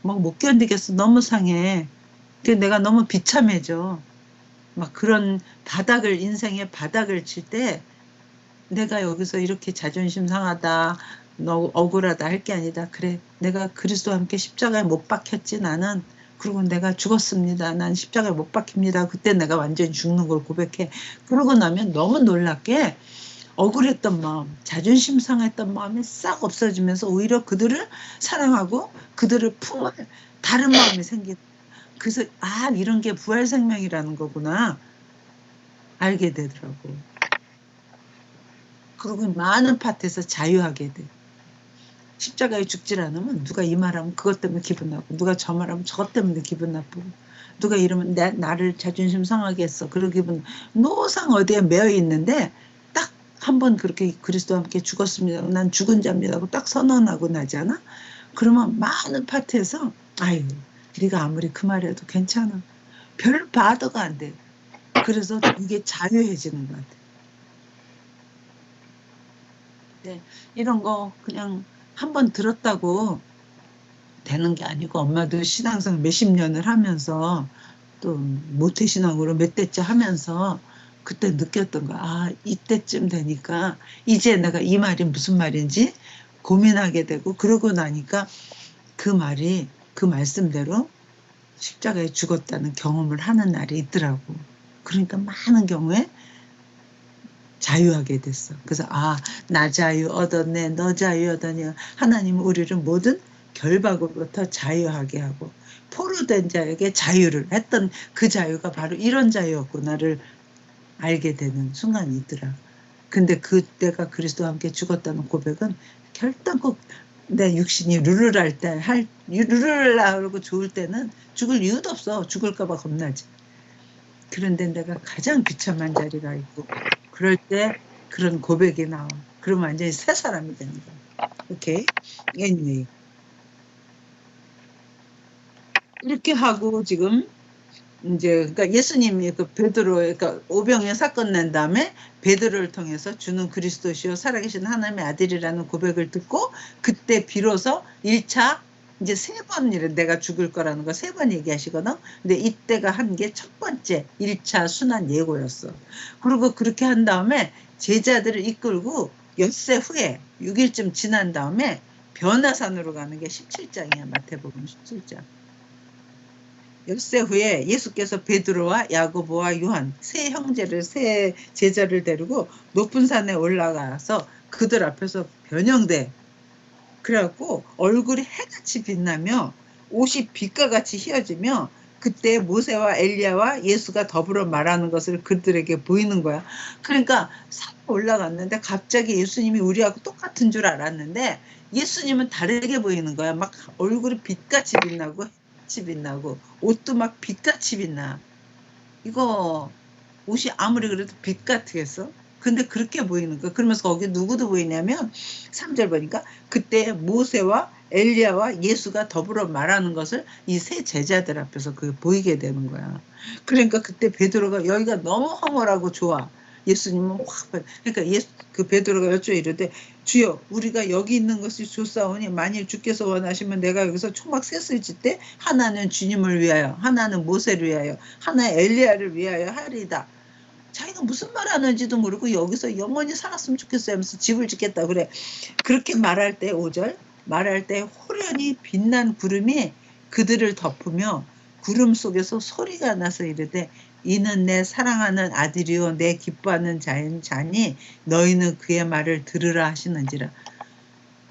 막 못 견디겠어. 너무 상해. 내가 너무 비참해져. 막 그런 바닥을 인생의 바닥을 칠 때 내가 여기서 이렇게 자존심 상하다. 너 억울하다 할 게 아니다. 그래. 내가 그리스도와 함께 십자가에 못 박혔지 나는. 그리고 내가 죽었습니다. 난 십자가에 못 박힙니다. 그때 내가 완전히 죽는 걸 고백해. 그러고 나면 너무 놀랍게 억울했던 마음, 자존심 상했던 마음이 싹 없어지면서 오히려 그들을 사랑하고 그들을 품을 다른 마음이 생기는. 그래서 아 이런 게 부활 생명이라는 거구나 알게 되더라고. 그리고 많은 파트에서 자유하게 돼. 십자가에 죽질 않으면 누가 이 말하면 그것 때문에 기분 나쁘고 누가 저 말하면 저것 때문에 기분 나쁘고 누가 이러면 나를 자존심 상하게 했어. 그런 기분 노상 어디에 매여 있는데 딱 한 번 그렇게 그리스도와 함께 죽었습니다. 난 죽은 자입니다. 하고 딱 선언하고 나잖아. 그러면 많은 파트에서 아유 네가 아무리 그 말해도 괜찮아. 별 바더가 안 돼. 그래서 이게 자유해지는 것 같아. 네, 이런 거 그냥 한 번 들었다고 되는 게 아니고 엄마도 신앙생활 몇십 년을 하면서 또 모태신앙으로 몇 대째 하면서 그때 느꼈던 거야. 아, 이때쯤 되니까 이제 내가 이 말이 무슨 말인지 고민하게 되고 그러고 나니까 그 말이 그 말씀대로 십자가에 죽었다는 경험을 하는 날이 있더라고. 그러니까 많은 경우에 자유하게 됐어. 그래서 아, 나 자유 얻었네, 너 자유 얻었냐. 하나님은 우리를 모든 결박으로부터 자유하게 하고 포로된 자에게 자유를 했던 그 자유가 바로 이런 자유였구나를 알게 되는 순간이 있더라. 근데 그때가 그리스도와 함께 죽었다는 고백은 결단코 내 육신이 루루랄 때 루루랄 하고 좋을 때는 죽을 이유도 없어. 죽을까 봐 겁나지. 그런데 내가 가장 비참한 자리가 있고 그럴 때 그런 고백이 나와. 그러면 완전히 새 사람이 되는 거야. 오케이? anyway. 이렇게 하고 지금 이제 그러니까 예수님이 그 베드로 그러니까 오병이어 사건 난 다음에 베드로를 통해서 주는 그리스도시요 살아계신 하나님의 아들이라는 고백을 듣고 그때 비로소 1차 이제 3번 일은 내가 죽을 거라는 거 3번 얘기하시거든. 근데 이때가 한 게 첫 번째 1차 순환 예고였어. 그리고 그렇게 한 다음에 제자들을 이끌고 엿새 후에 6일쯤 지난 다음에 변화산으로 가는 게 17장이야. 마태복음 17장. 엿새 후에 예수께서 베드로와 야고보와 요한 세 형제를 세 제자를 데리고 높은 산에 올라가서 그들 앞에서 변형돼. 그래갖고 얼굴이 해같이 빛나며 옷이 빛과 같이 휘어지며 그때 모세와 엘리야와 예수가 더불어 말하는 것을 그들에게 보이는 거야. 그러니까 산에 올라갔는데 갑자기 예수님이 우리하고 똑같은 줄 알았는데 예수님은 다르게 보이는 거야. 막 얼굴이 빛같이 빛나고 해같이 빛나고 옷도 막 빛같이 빛나. 이거 옷이 아무리 그래도 빛 같겠어? 근데 그렇게 보이는 거야. 그러면서 거기 누구도 보이냐면 3절 보니까 그때 모세와 엘리야와 예수가 더불어 말하는 것을 이 세 제자들 앞에서 그 보이게 되는 거야. 그러니까 그때 베드로가 여기가 너무 황홀하고 좋아. 예수님은 확 그러니까 그 베드로가 여쭈어 이르되 주여 우리가 여기 있는 것이 좋사오니 만일 주께서 원하시면 내가 여기서 초막 셋을 짓되 하나는 주님을 위하여 하나는 모세를 위하여 하나는 엘리야를 위하여 하리이다. 자기가 무슨 말 하는지도 모르고 여기서 영원히 살았으면 좋겠어요 하면서 집을 짓겠다 그래. 그렇게 말할 때 5절 말할 때 호련히 빛난 구름이 그들을 덮으며 구름 속에서 소리가 나서 이르되 이는 내 사랑하는 아들이요 내 기뻐하는 자니 너희는 그의 말을 들으라 하시는지라.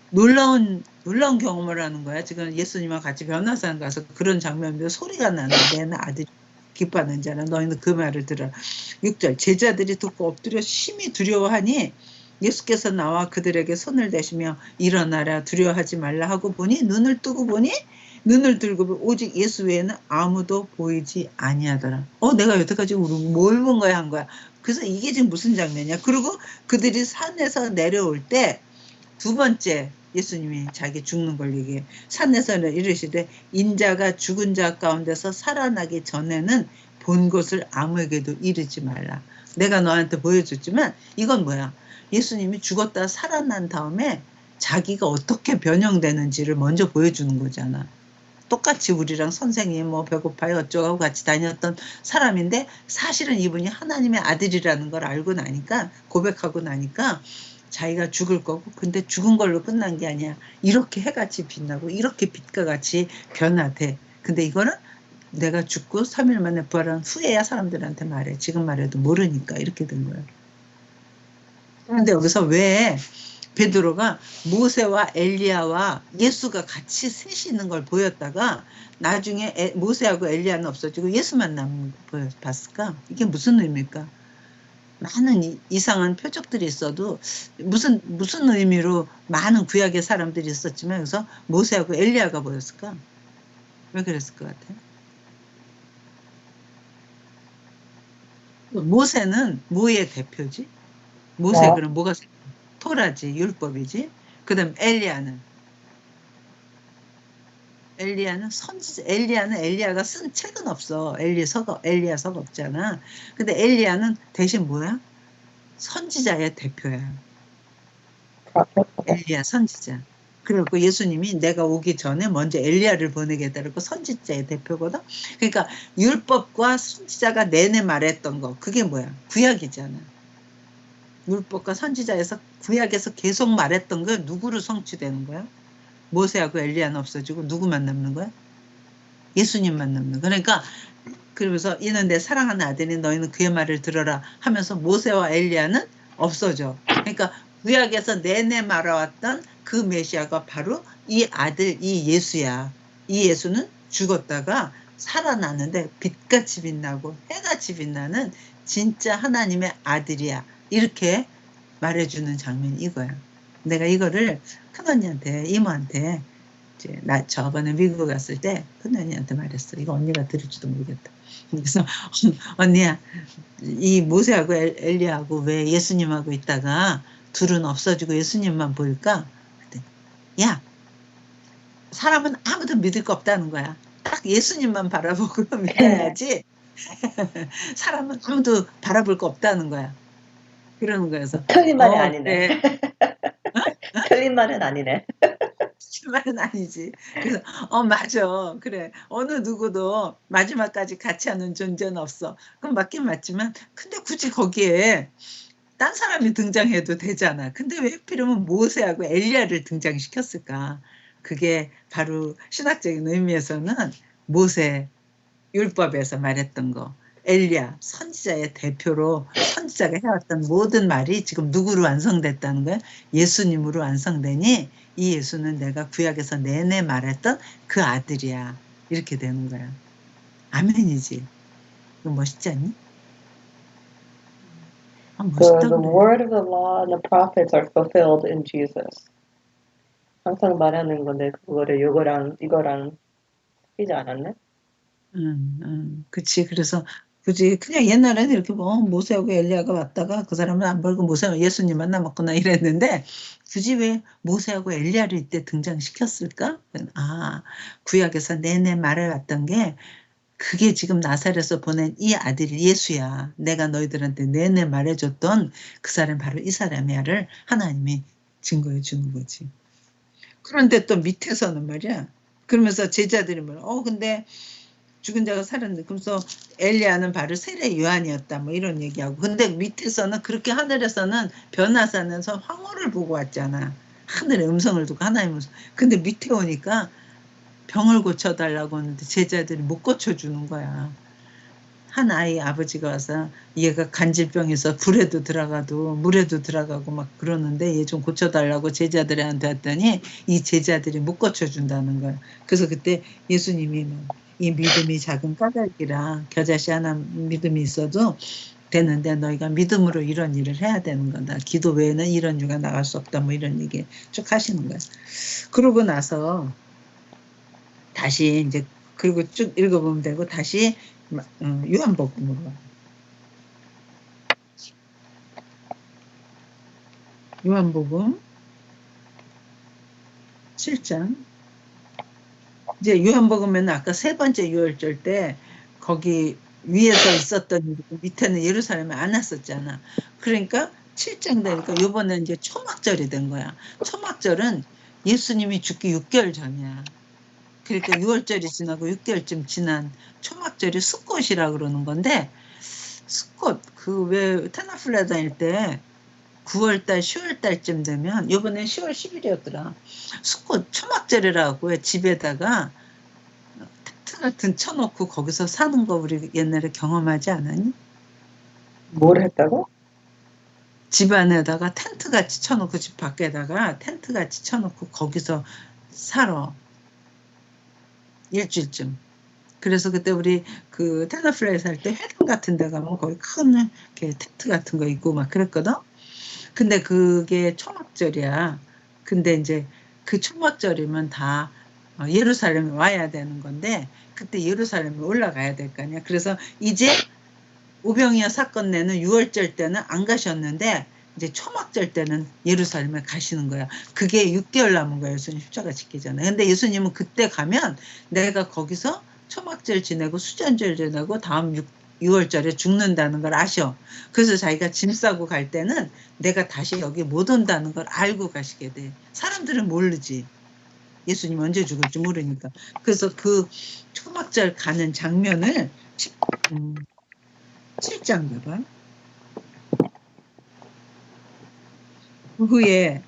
놀라운 경험을 하는 거야. 지금 예수님과 같이 변화산 가서 그런 장면인데 소리가 나는 내 아들이 기뻐하는 자는 너희는 그 말을 들으라. 6절 제자들이 듣고 엎드려 심히 두려워하니 예수께서 나와 그들에게 손을 대시며 일어나라 두려워하지 말라 하고 보니 눈을 뜨고 보니 눈을 들고 오직 예수 외에는 아무도 보이지 아니하더라. 내가 여태까지 뭘 본 거야 한 거야. 그래서 이게 지금 무슨 장면이야. 그리고 그들이 산에서 내려올 때 두 번째 예수님이 자기 죽는 걸 얘기해. 산에서는 이르시되 인자가 죽은 자 가운데서 살아나기 전에는 본 것을 아무에게도 이르지 말라. 내가 너한테 보여줬지만 이건 뭐야. 예수님이 죽었다 살아난 다음에 자기가 어떻게 변형되는지를 먼저 보여주는 거잖아. 똑같이 우리랑 선생님 뭐 배고파요 어쩌고 같이 다녔던 사람인데 사실은 이분이 하나님의 아들이라는 걸 알고 나니까 고백하고 나니까 자기가 죽을 거고 근데 죽은 걸로 끝난 게 아니야. 이렇게 해같이 빛나고 이렇게 빛과 같이 변화돼. 근데 이거는 내가 죽고 3일 만에 부활한 후에야 사람들한테 말해. 지금 말해도 모르니까 이렇게 된 거야. 그런데 여기서 왜 베드로가 모세와 엘리야와 예수가 같이 셋이 있는 걸 보였다가 나중에 모세하고 엘리야는 없어지고 예수만 남은 걸 봤을까? 이게 무슨 의미일까? 많은 이상한 표적들이 있어도 무슨 의미로 많은 구약의 사람들이 있었지만 여기서 모세하고 엘리야가 보였을까? 왜 그랬을 것 같아? 모세는 뭐의 대표지? 모세 그럼 뭐가 토라지 율법이지. 그다음 엘리야는 선지자. 엘리야는 엘리야가 쓴 책은 없어. 엘리야 서가 없잖아. 근데 엘리야는 대신 뭐야? 선지자의 대표야. 엘리야 선지자. 그리고 예수님이 내가 오기 전에 먼저 엘리야를 보내겠다고 선지자의 대표거든. 그러니까 율법과 선지자가 내내 말했던 거 그게 뭐야? 구약이잖아. 율법과 선지자에서 구약에서 계속 말했던 거 누구로 성취되는 거야? 모세하고 엘리야는 없어지고 누구만 남는 거야? 예수님만 남는 거야. 그러니까 그러면서 이는 내 사랑하는 아들이 너희는 그의 말을 들어라 하면서 모세와 엘리야는 없어져. 그러니까 구약에서 내내 말해왔던 그 메시아가 바로 이 아들 이 예수야. 이 예수는 죽었다가 살아나는데 빛같이 빛나고 해같이 빛나는 진짜 하나님의 아들이야. 이렇게 말해주는 장면이 이거야. 내가 이거를 큰언니한테 이모한테 이제 나 저번에 미국 갔을 때 큰언니한테 말했어. 이거 언니가 들을지도 모르겠다. 그래서 언니야 이 모세하고 엘리야하고 왜 예수님하고 있다가 둘은 없어지고 예수님만 보일까? 야 사람은 아무도 믿을 거 없다는 거야. 딱 예수님만 바라보고 믿어야지. 사람은 아무도 바라볼 거 없다는 거야. 그러는 거여서 틀린 말이 아니네. 네. 틀린 말은 아니네. 틀린 말은 아니지. 그래서 맞아. 그래. 어느 누구도 마지막까지 같이 하는 존재는 없어. 그럼 맞긴 맞지만 근데 굳이 거기에 딴 사람이 등장해도 되잖아. 근데 왜 하필이면 모세하고 엘리야를 등장시켰을까? 그게 바로 신학적인 의미에서는 모세 율법에서 말했던 거, 엘리야 선지자의 대표로 선지자가 해왔던 모든 말이 지금 누구로 완성됐다는 거야? 예수님으로 완성되니 이 예수는 내가 구약에서 내내 말했던 그 아들이야. 이렇게 되는 거야. 아멘이지. 이거 멋있지 않니? 아, 멋있다 The 그래. word of the law and the prophets are fulfilled in Jesus. 항상 말하는 건데 그거를 이거랑 쓰지 않았네? 그치. 그래서 굳이 그냥 옛날에는 이렇게 뭐 모세하고 엘리야가 왔다가 그 사람은 안 벌고 모세하고 예수님만 남았구나 이랬는데 굳이 왜 모세하고 엘리야를 이때 등장시켰을까? 구약에서 내내 말해왔던 게 그게 지금 나사렛에서 보낸 이 아들이 예수야. 내가 너희들한테 내내 말해줬던 그 사람 바로 이 사람이야를 하나님이 증거해 주는 거지. 그런데 또 밑에서는 말이야. 그러면서 제자들이 근데 죽은 자가 살았는데 그래서 엘리야는 바로 세례 요한이었다 뭐 이런 얘기하고 근데 밑에서는 그렇게 하늘에서는 변화산에서 황홀을 보고 왔잖아. 하늘의 음성을 듣고 하나님의 음성. 근데 밑에 오니까 병을 고쳐달라고 하는데 제자들이 못 고쳐주는 거야. 한 아이 아버지가 와서 얘가 간질병에서 불에도 들어가도 물에도 들어가고 막 그러는데 얘 좀 고쳐달라고 제자들한테 했더니 이 제자들이 못 고쳐준다는 거야. 그래서 그때 예수님이 이 믿음이 작은 까닭이라 겨자씨 하나 믿음이 있어도 되는데 너희가 믿음으로 이런 일을 해야 되는 거다. 기도 외에는 이런 유가 나갈 수 없다. 뭐 이런 얘기 쭉 하시는 거야. 그러고 나서 다시 이제 그리고 쭉 읽어보면 되고 다시 요한복음으로 와. 요한복음 7장. 이제 요한복음에는 아까 세 번째 유월절 때 거기 위에서 있었던 일이고 밑에는 예루살렘에 안 왔었잖아. 그러니까 7장 되니까 요번에 이제 초막절이 된 거야. 초막절은 예수님이 죽기 6개월 전이야. 그러니까 6월절이 지나고 6개월쯤 지난 초막절이 스콧이라 그러는 건데 스콧 그 왜 테나플레 다닐 때 9월달 10월달쯤 되면 요번에 10월 10일이었더라. 스콧 초막절이라고 집에다가 텐트 같은 쳐놓고 거기서 사는 거 우리 옛날에 경험하지 않았니? 뭘 했다고? 집 안에다가 텐트 같이 쳐놓고 집 밖에다가 텐트 같이 쳐놓고 거기서 살아. 일주일쯤. 그래서 그때 우리 그 테너플레이 살 때 회관 같은 데 가면 거기 큰 이렇게 텐트 같은 거 있고 막 그랬거든. 근데 그게 초막절이야. 근데 이제 그 초막절이면 다 예루살렘에 와야 되는 건데 그때 예루살렘에 올라가야 될 거 아니야. 그래서 이제 오병이어 사건 내는 6월절 때는 안 가셨는데 이제 초막절 때는 예루살렘에 가시는 거야. 그게 6개월 남은 거야. 예수님 십자가 지기 전에. 근데 예수님은 그때 가면 내가 거기서 초막절 지내고 수전절 지내고 다음 6월절에 죽는다는 걸 아셔. 그래서 자기가 짐 싸고 갈 때는 내가 다시 여기 못 온다는 걸 알고 가시게 돼. 사람들은 모르지. 예수님 언제 죽을지 모르니까. 그래서 그 초막절 가는 장면을 7장 봐봐. 그 후에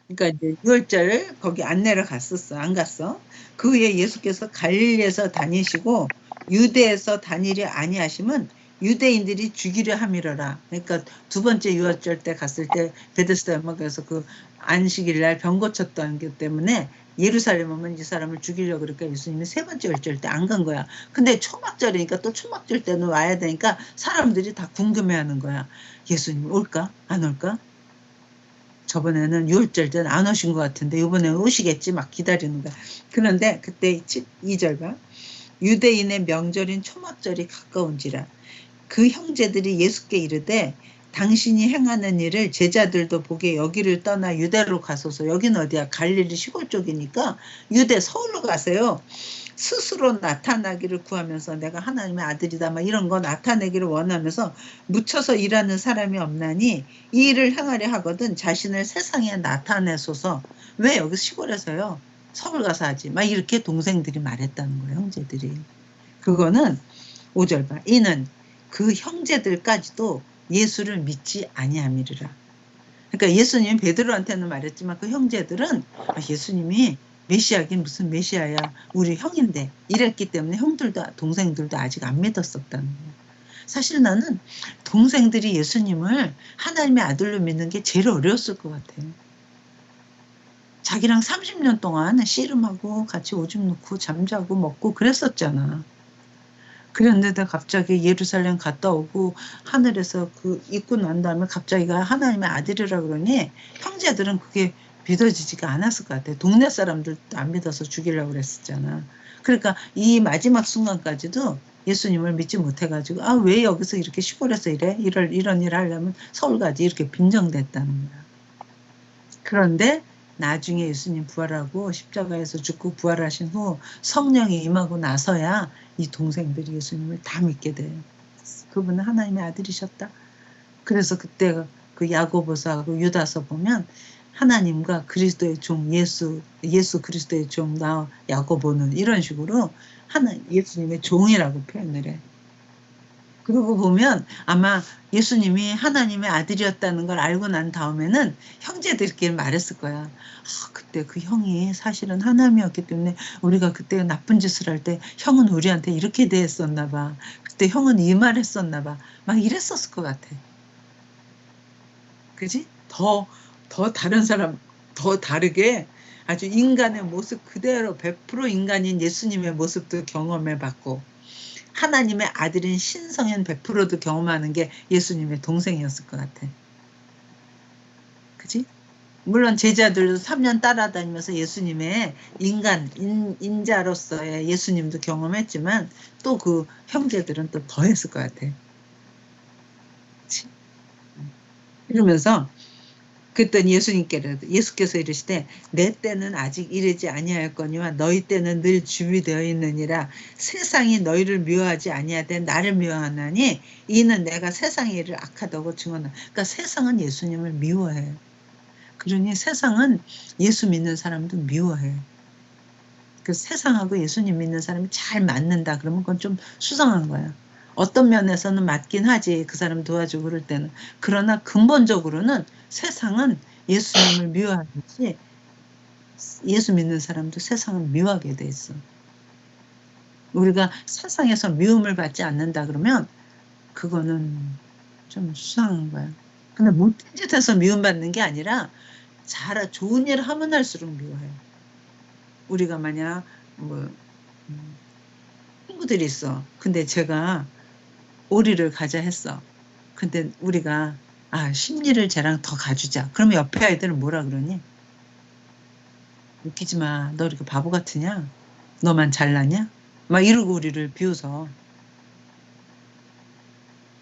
그러니까 이제 6월절 거기 안 내려갔었어. 안 갔어. 그 후에 예수께서 갈릴리에서 다니시고 유대에서 다니려 아니하심은 유대인들이 죽이려 함이러라. 그러니까 두 번째 6월절 때 갔을 때 베데스다 연못에서 그 안식일 날 병 고쳤던 게 때문에 예루살렘 오면 이 사람을 죽이려고 그러니까 예수님이 세 번째 월절 때 안 간 거야. 근데 초막절이니까 또 초막절 때는 와야 되니까 사람들이 다 궁금해하는 거야. 예수님 올까? 안 올까? 저번에는 6월절 때는 안 오신 것 같은데 이번에 오시겠지 막 기다리는 거야. 그런데 그때 2절 봐. 유대인의 명절인 초막절이 가까운지라 그 형제들이 예수께 이르되 당신이 행하는 일을 제자들도 보게 여기를 떠나 유대로 가소서. 여기는 어디야? 갈릴리 시골 쪽이니까 유대 서울로 가세요. 스스로 나타나기를 구하면서 내가 하나님의 아들이다 막 이런 거 나타내기를 원하면서 묻혀서 일하는 사람이 없나니 이 일을 행하려 하거든 자신을 세상에 나타내소서. 왜 여기 시골에서요? 서울 가서 하지. 막 이렇게 동생들이 말했다는 거예요. 형제들이. 그거는 5절 봐. 이는 그 형제들까지도 예수를 믿지 아니함이리라. 그러니까 예수님이 베드로한테는 말했지만 그 형제들은 예수님이 메시아긴 무슨 메시아야. 우리 형인데. 이랬기 때문에 형들도 동생들도 아직 안 믿었었다는 거야. 사실 나는 동생들이 예수님을 하나님의 아들로 믿는 게 제일 어려웠을 것 같아요. 자기랑 30년 동안 씨름하고 같이 오줌 놓고 잠자고 먹고 그랬었잖아. 그랬는데 갑자기 예루살렘 갔다 오고 하늘에서 그 있고 난 다음에 갑자기가 하나님의 아들이라 그러니 형제들은 그게 믿어지지가 않았을 것 같아. 동네 사람들도 안 믿어서 죽이려고 그랬었잖아. 그러니까 이 마지막 순간까지도 예수님을 믿지 못해가지고 아, 왜 여기서 이렇게 시골에서 이래? 이런 일 하려면 서울 가지 이렇게 빈정댔다는 거야. 그런데 나중에 예수님 부활하고 십자가에서 죽고 부활하신 후 성령이 임하고 나서야 이 동생들이 예수님을 다 믿게 돼. 그분은 하나님의 아들이셨다. 그래서 그때 그 야고보서하고 유다서 보면 하나님과 그리스도의 종 예수 그리스도의 종 나 야고보는 이런 식으로 예수님의 종이라고 표현을 해. 그러고 보면 아마 예수님이 하나님의 아들이었다는 걸 알고 난 다음에는 형제들끼리 말했을 거야. 아, 그때 그 형이 사실은 하나님이었기 때문에 우리가 그때 나쁜 짓을 할 때 형은 우리한테 이렇게 대했었나 봐. 그때 형은 이 말 했었나 봐. 막 이랬었을 것 같아. 그지? 더 다른 사람, 더 다르게 아주 인간의 모습 그대로 100% 인간인 예수님의 모습도 경험해봤고 하나님의 아들인 신성현 100%도 경험하는 게 예수님의 동생이었을 것 같아. 그치? 물론 제자들도 3년 따라다니면서 예수님의 인자로서의 예수님도 경험했지만 또 그 형제들은 또 더 했을 것 같아. 그치? 이러면서 그랬더니 예수께서 이르시되 내 때는 아직 이르지 아니하였거니와 너희 때는 늘 준비되어 있느니라. 세상이 너희를 미워하지 아니하되 나를 미워하나니 이는 내가 세상의 일을 악하다고 증언하라. 그러니까 세상은 예수님을 미워해. 그러니 세상은 예수 믿는 사람도 미워해. 그 세상하고 예수님 믿는 사람이 잘 맞는다 그러면 그건 좀 수상한 거야. 어떤 면에서는 맞긴 하지. 그 사람 도와주고 그럴 때는. 그러나 근본적으로는 세상은 예수님을 미워하듯이 예수 믿는 사람도 세상을 미워하게 돼 있어. 우리가 세상에서 미움을 받지 않는다 그러면 그거는 좀 수상한 거야. 근데 못된 짓해서 미움받는 게 아니라 좋은 일을 하면 할수록 미워해. 우리가 만약 친구들이 있어. 근데 제가 오리를 가자 했어. 근데 우리가 심리를 쟤랑 더 가주자. 그러면 옆에 아이들은 뭐라 그러니? 웃기지 마. 너 이렇게 바보 같으냐? 너만 잘나냐? 막 이러고 우리를 비웃어.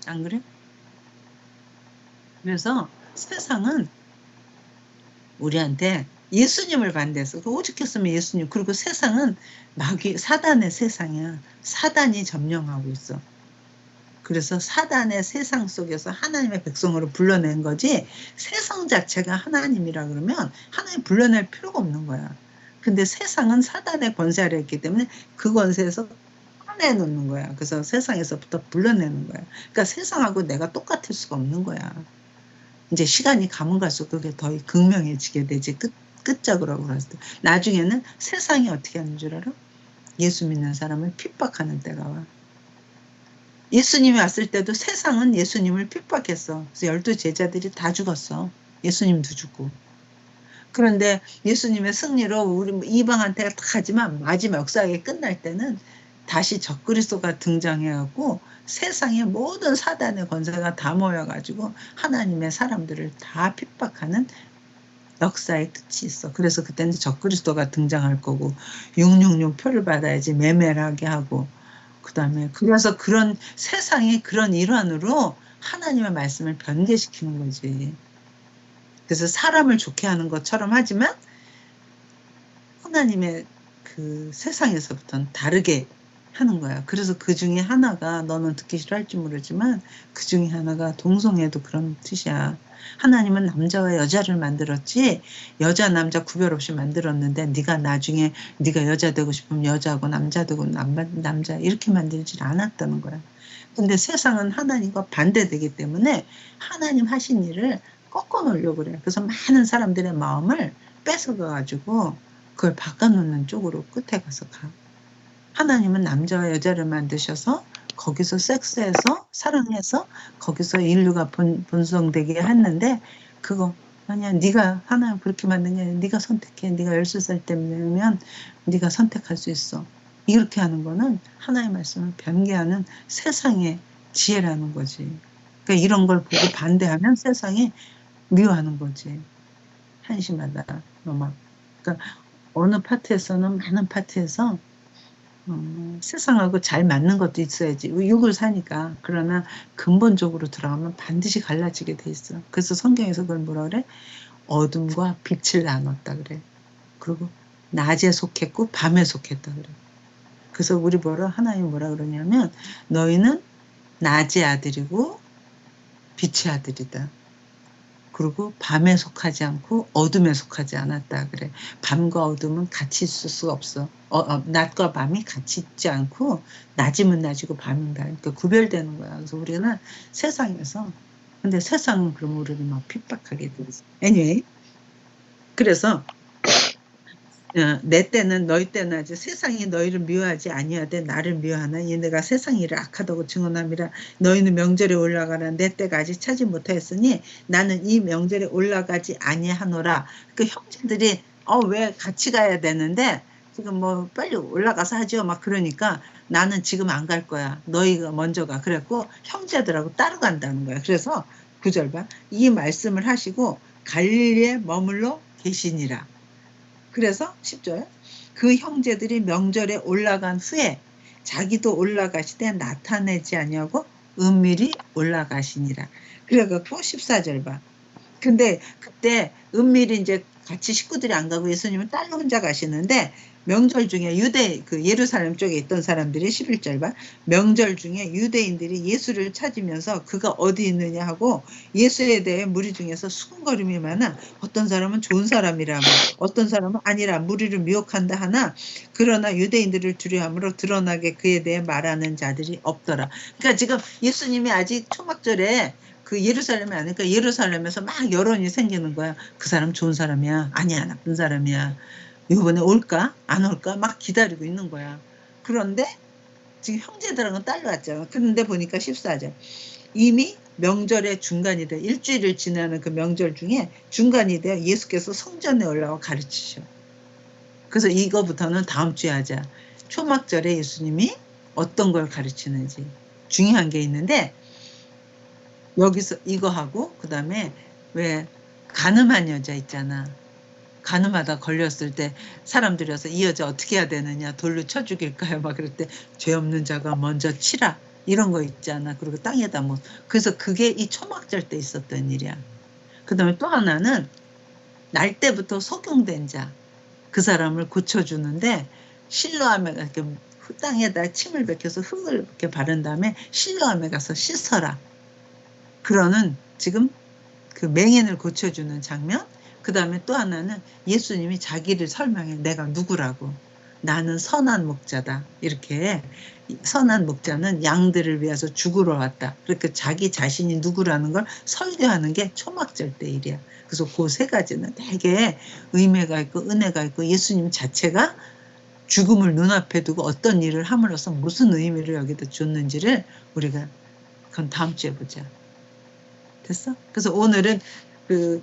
안 그래? 그래서 세상은 우리한테 예수님을 반대해서 오죽했으면 예수님. 그리고 세상은 사단의 세상이야. 사단이 점령하고 있어. 그래서 사단의 세상 속에서 하나님의 백성으로 불러낸 거지 세상 자체가 하나님이라 그러면 하나님 불러낼 필요가 없는 거야. 근데 세상은 사단의 권세를 했기 때문에 그 권세에서 꺼내놓는 거야. 그래서 세상에서부터 불러내는 거야. 그러니까 세상하고 내가 똑같을 수가 없는 거야. 이제 시간이 가면 갈수록 그게 더 극명해지게 되지. 끝작으로 그랬을 때. 나중에는 세상이 어떻게 하는 줄 알아? 예수 믿는 사람을 핍박하는 때가 와. 예수님이 왔을 때도 세상은 예수님을 핍박했어. 그래서 12 제자들이 다 죽었어. 예수님도 죽고. 그런데 예수님의 승리로 우리 이방한테 다 가지만 마지막 역사가 끝날 때는 다시 적그리스도가 등장해갖고 세상의 모든 사단의 권세가 다 모여가지고 하나님의 사람들을 다 핍박하는 역사의 끝이 있어. 그래서 그때는 적그리스도가 등장할 거고 666 표를 받아야지 매매를 하게 하고 그다음에 그래서 그런 세상의 그런 일환으로 하나님의 말씀을 변개시키는 거지. 그래서 사람을 좋게 하는 것처럼 하지만 하나님의 그 세상에서부터는 다르게 하는 거야. 그래서 그 중에 하나가 너는 듣기 싫어할지 모르지만 그 중에 하나가 동성애도 그런 뜻이야. 하나님은 남자와 여자를 만들었지 여자 남자 구별 없이 만들었는데 네가 나중에 네가 여자 되고 싶으면 여자하고 남자 되고 남자 이렇게 만들질 않았다는 거야. 근데 세상은 하나님과 반대되기 때문에 하나님 하신 일을 꺾어 놓으려고 그래. 그래서 많은 사람들의 마음을 뺏어가가지고 그걸 바꿔놓는 쪽으로 끝에 가서 가. 하나님은 남자와 여자를 만드셔서 거기서 섹스해서 사랑해서 거기서 인류가 본성되게 했는데 그거 아니야. 네가 하나님 그렇게 만드냐. 네가 선택해. 네가 13살 때면 네가 선택할 수 있어. 이렇게 하는 거는 하나님의 말씀을 변개하는 세상의 지혜라는 거지. 그러니까 이런 걸 보고 반대하면 세상이 미워하는 거지. 한심하다. 막. 그러니까 어느 파트에서는 많은 파트에서 세상하고 잘 맞는 것도 있어야지. 육을 사니까. 그러나 근본적으로 들어가면 반드시 갈라지게 돼 있어. 그래서 성경에서 그걸 뭐라 그래? 어둠과 빛을 나눴다 그래. 그리고 낮에 속했고 밤에 속했다 그래. 그래서 우리 하나님 뭐라 그러냐면 너희는 낮의 아들이고 빛의 아들이다. 그리고 밤에 속하지 않고 어둠에 속하지 않았다 그래. 밤과 어둠은 같이 있을 수가 없어. 낮과 밤이 같이 있지 않고 낮이면 낮이고 밤은 밤. 그러니까 구별되는 거야. 그래서 우리는 세상에서 근데 세상은 그럼 우리를 막 핍박하게 돼 있어. anyway, 그래서 내 때는 너희 때는 아직 세상이 너희를 미워하지 아니하되 나를 미워하나 얘네가 세상이 이를 악하다고 증언함이라. 너희는 명절에 올라가라. 내 때가 아직 차지 못하였으니 나는 이 명절에 올라가지 아니하노라. 그 형제들이 왜 같이 가야 되는데 지금 뭐 빨리 올라가서 하죠 막 그러니까 나는 지금 안 갈 거야. 너희가 먼저 가. 그랬고 형제들하고 따라간다는 거야. 그래서 9절 봐. 이 말씀을 하시고 갈릴리에 머물러 계시니라. 그래서 10절 그 형제들이 명절에 올라간 후에 자기도 올라가시되 나타내지 아니하고 은밀히 올라가시니라. 그래갖고 14절 봐. 근데 그때 은밀히 이제 같이 식구들이 안 가고 예수님은 딸로 혼자 가시는데 명절 중에 예루살렘 쪽에 있던 사람들이 11절 봐. 명절 중에 유대인들이 예수를 찾으면서 그가 어디 있느냐 하고 예수에 대해 무리 중에서 수군거림이 많아. 어떤 사람은 좋은 사람이라 어떤 사람은 아니라 무리를 미혹한다 하나 그러나 유대인들을 두려함으로 드러나게 그에 대해 말하는 자들이 없더라. 그러니까 지금 예수님이 아직 초막절에 그 예루살렘이 아니니까 예루살렘에서 막 여론이 생기는 거야. 그 사람 좋은 사람이야. 아니야 나쁜 사람이야. 이번에 올까? 안 올까? 막 기다리고 있는 거야. 그런데 지금 형제들하고는 딸로 왔잖아. 그런데 보니까 14절. 이미 명절의 중간이 돼. 일주일을 지나는 그 명절 중에 중간이 돼 예수께서 성전에 올라와 가르치셔. 그래서 이거부터는 다음 주에 하자. 초막절에 예수님이 어떤 걸 가르치는지 중요한 게 있는데 여기서 이거 하고 그다음에 왜 가늠한 여자 있잖아. 가늠하다 걸렸을 때 사람들이 와서 이 여자 어떻게 해야 되느냐 돌로 쳐 죽일까요? 막 그럴 때 죄 없는 자가 먼저 치라 이런 거 있잖아. 그리고 땅에다 뭐 그래서 그게 이 초막절 때 있었던 일이야. 그다음에 또 하나는 날 때부터 속용된 자 그 사람을 고쳐주는데 실로암에 이렇게 땅에다 침을 벗겨서 흙을 이렇게 바른 다음에 실로암에 가서 씻어라. 그러는 지금 그 맹인을 고쳐주는 장면. 그 다음에 또 하나는 예수님이 자기를 설명해. 내가 누구라고. 나는 선한 목자다. 이렇게 선한 목자는 양들을 위해서 죽으러 왔다. 그렇게 자기 자신이 누구라는 걸 설교하는 게 초막절 때 일이야. 그래서 그 세 가지는 되게 의미가 있고 은혜가 있고 예수님 자체가 죽음을 눈앞에 두고 어떤 일을 함으로써 무슨 의미를 여기다 줬는지를 우리가 그건 다음 주에 보자. 됐어? 그래서 오늘은 그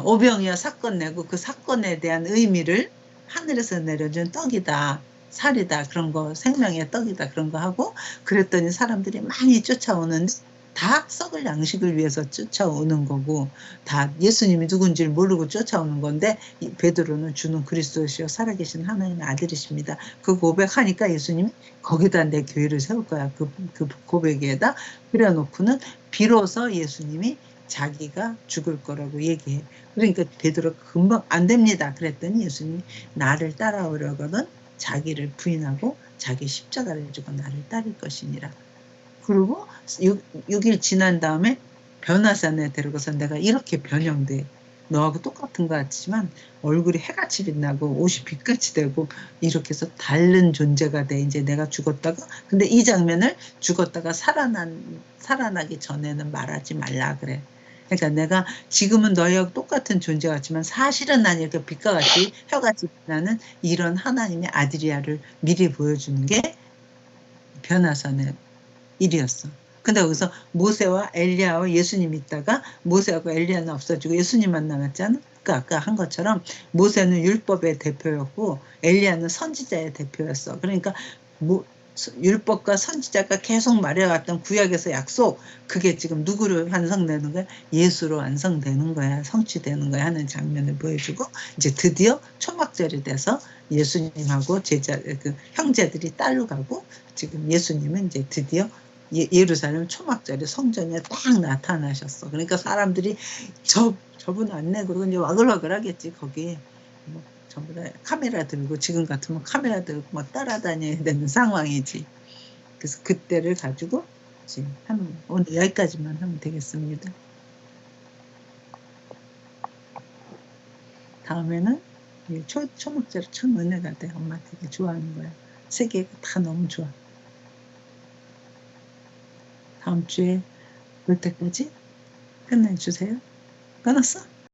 오병이어 사건 내고 그 사건에 대한 의미를 하늘에서 내려준 떡이다, 살이다 그런 거 생명의 떡이다 그런 거 하고 그랬더니 사람들이 많이 쫓아오는데 다 썩을 양식을 위해서 쫓아오는 거고 다 예수님이 누군지를 모르고 쫓아오는 건데 베드로는 주는 그리스도시요 살아계신 하나님의 아들이십니다. 그 고백하니까 예수님이 거기다 내 교회를 세울 거야. 그 고백에다 그래놓고는 비로소 예수님이 자기가 죽을 거라고 얘기해. 그러니까 베드로 금방 안 됩니다. 그랬더니 예수님이 나를 따라오려거든 자기를 부인하고 자기 십자가를 지고 나를 따를 것이니라. 그리고 6일 지난 다음에 변화산에 데려가서 내가 이렇게 변형돼. 너하고 똑같은 것 같지만 얼굴이 해같이 빛나고 옷이 빛같이 되고 이렇게 해서 다른 존재가 돼. 이제 내가 죽었다가 근데 이 장면을 죽었다가 살아나기 전에는 말하지 말라 그래. 그러니까 내가 지금은 너희와 똑같은 존재 같지만 사실은 난 이렇게 빛과 같이 혀같이 빛나는 이런 하나님의 아들이야를 미리 보여주는 게 변화선의 일이었어. 근데 거기서 모세와 엘리야와 예수님이 있다가 모세하고 엘리야는 없어지고 예수님만 남았잖아. 그러니까 아까 한 것처럼 모세는 율법의 대표였고 엘리야는 선지자의 대표였어. 그러니까 율법과 선지자가 계속 말해왔던 구약에서 약속, 그게 지금 누구로 완성되는 거야? 예수로 완성되는 거야. 성취되는 거야 하는 장면을 보여주고, 이제 드디어 초막절이 돼서 예수님하고 그 형제들이 딸로 가고, 지금 예수님은 이제 드디어 예루살렘 초막절에 성전에 딱 나타나셨어. 그러니까 사람들이 저분 안 내고 이제 와글와글 하겠지. 거기 뭐 전부 다 카메라 들고, 지금 같으면 카메라 들고 막 따라다녀야 되는 상황이지. 그래서 그때를 가지고 지금 오늘 여기까지만 하면 되겠습니다. 다음에는 초막절 참 은혜가 돼. 엄마 되게 좋아하는 거야. 세계가 다 너무 좋아. 다음 주에 올 때까지 끝내주세요. 끊었어?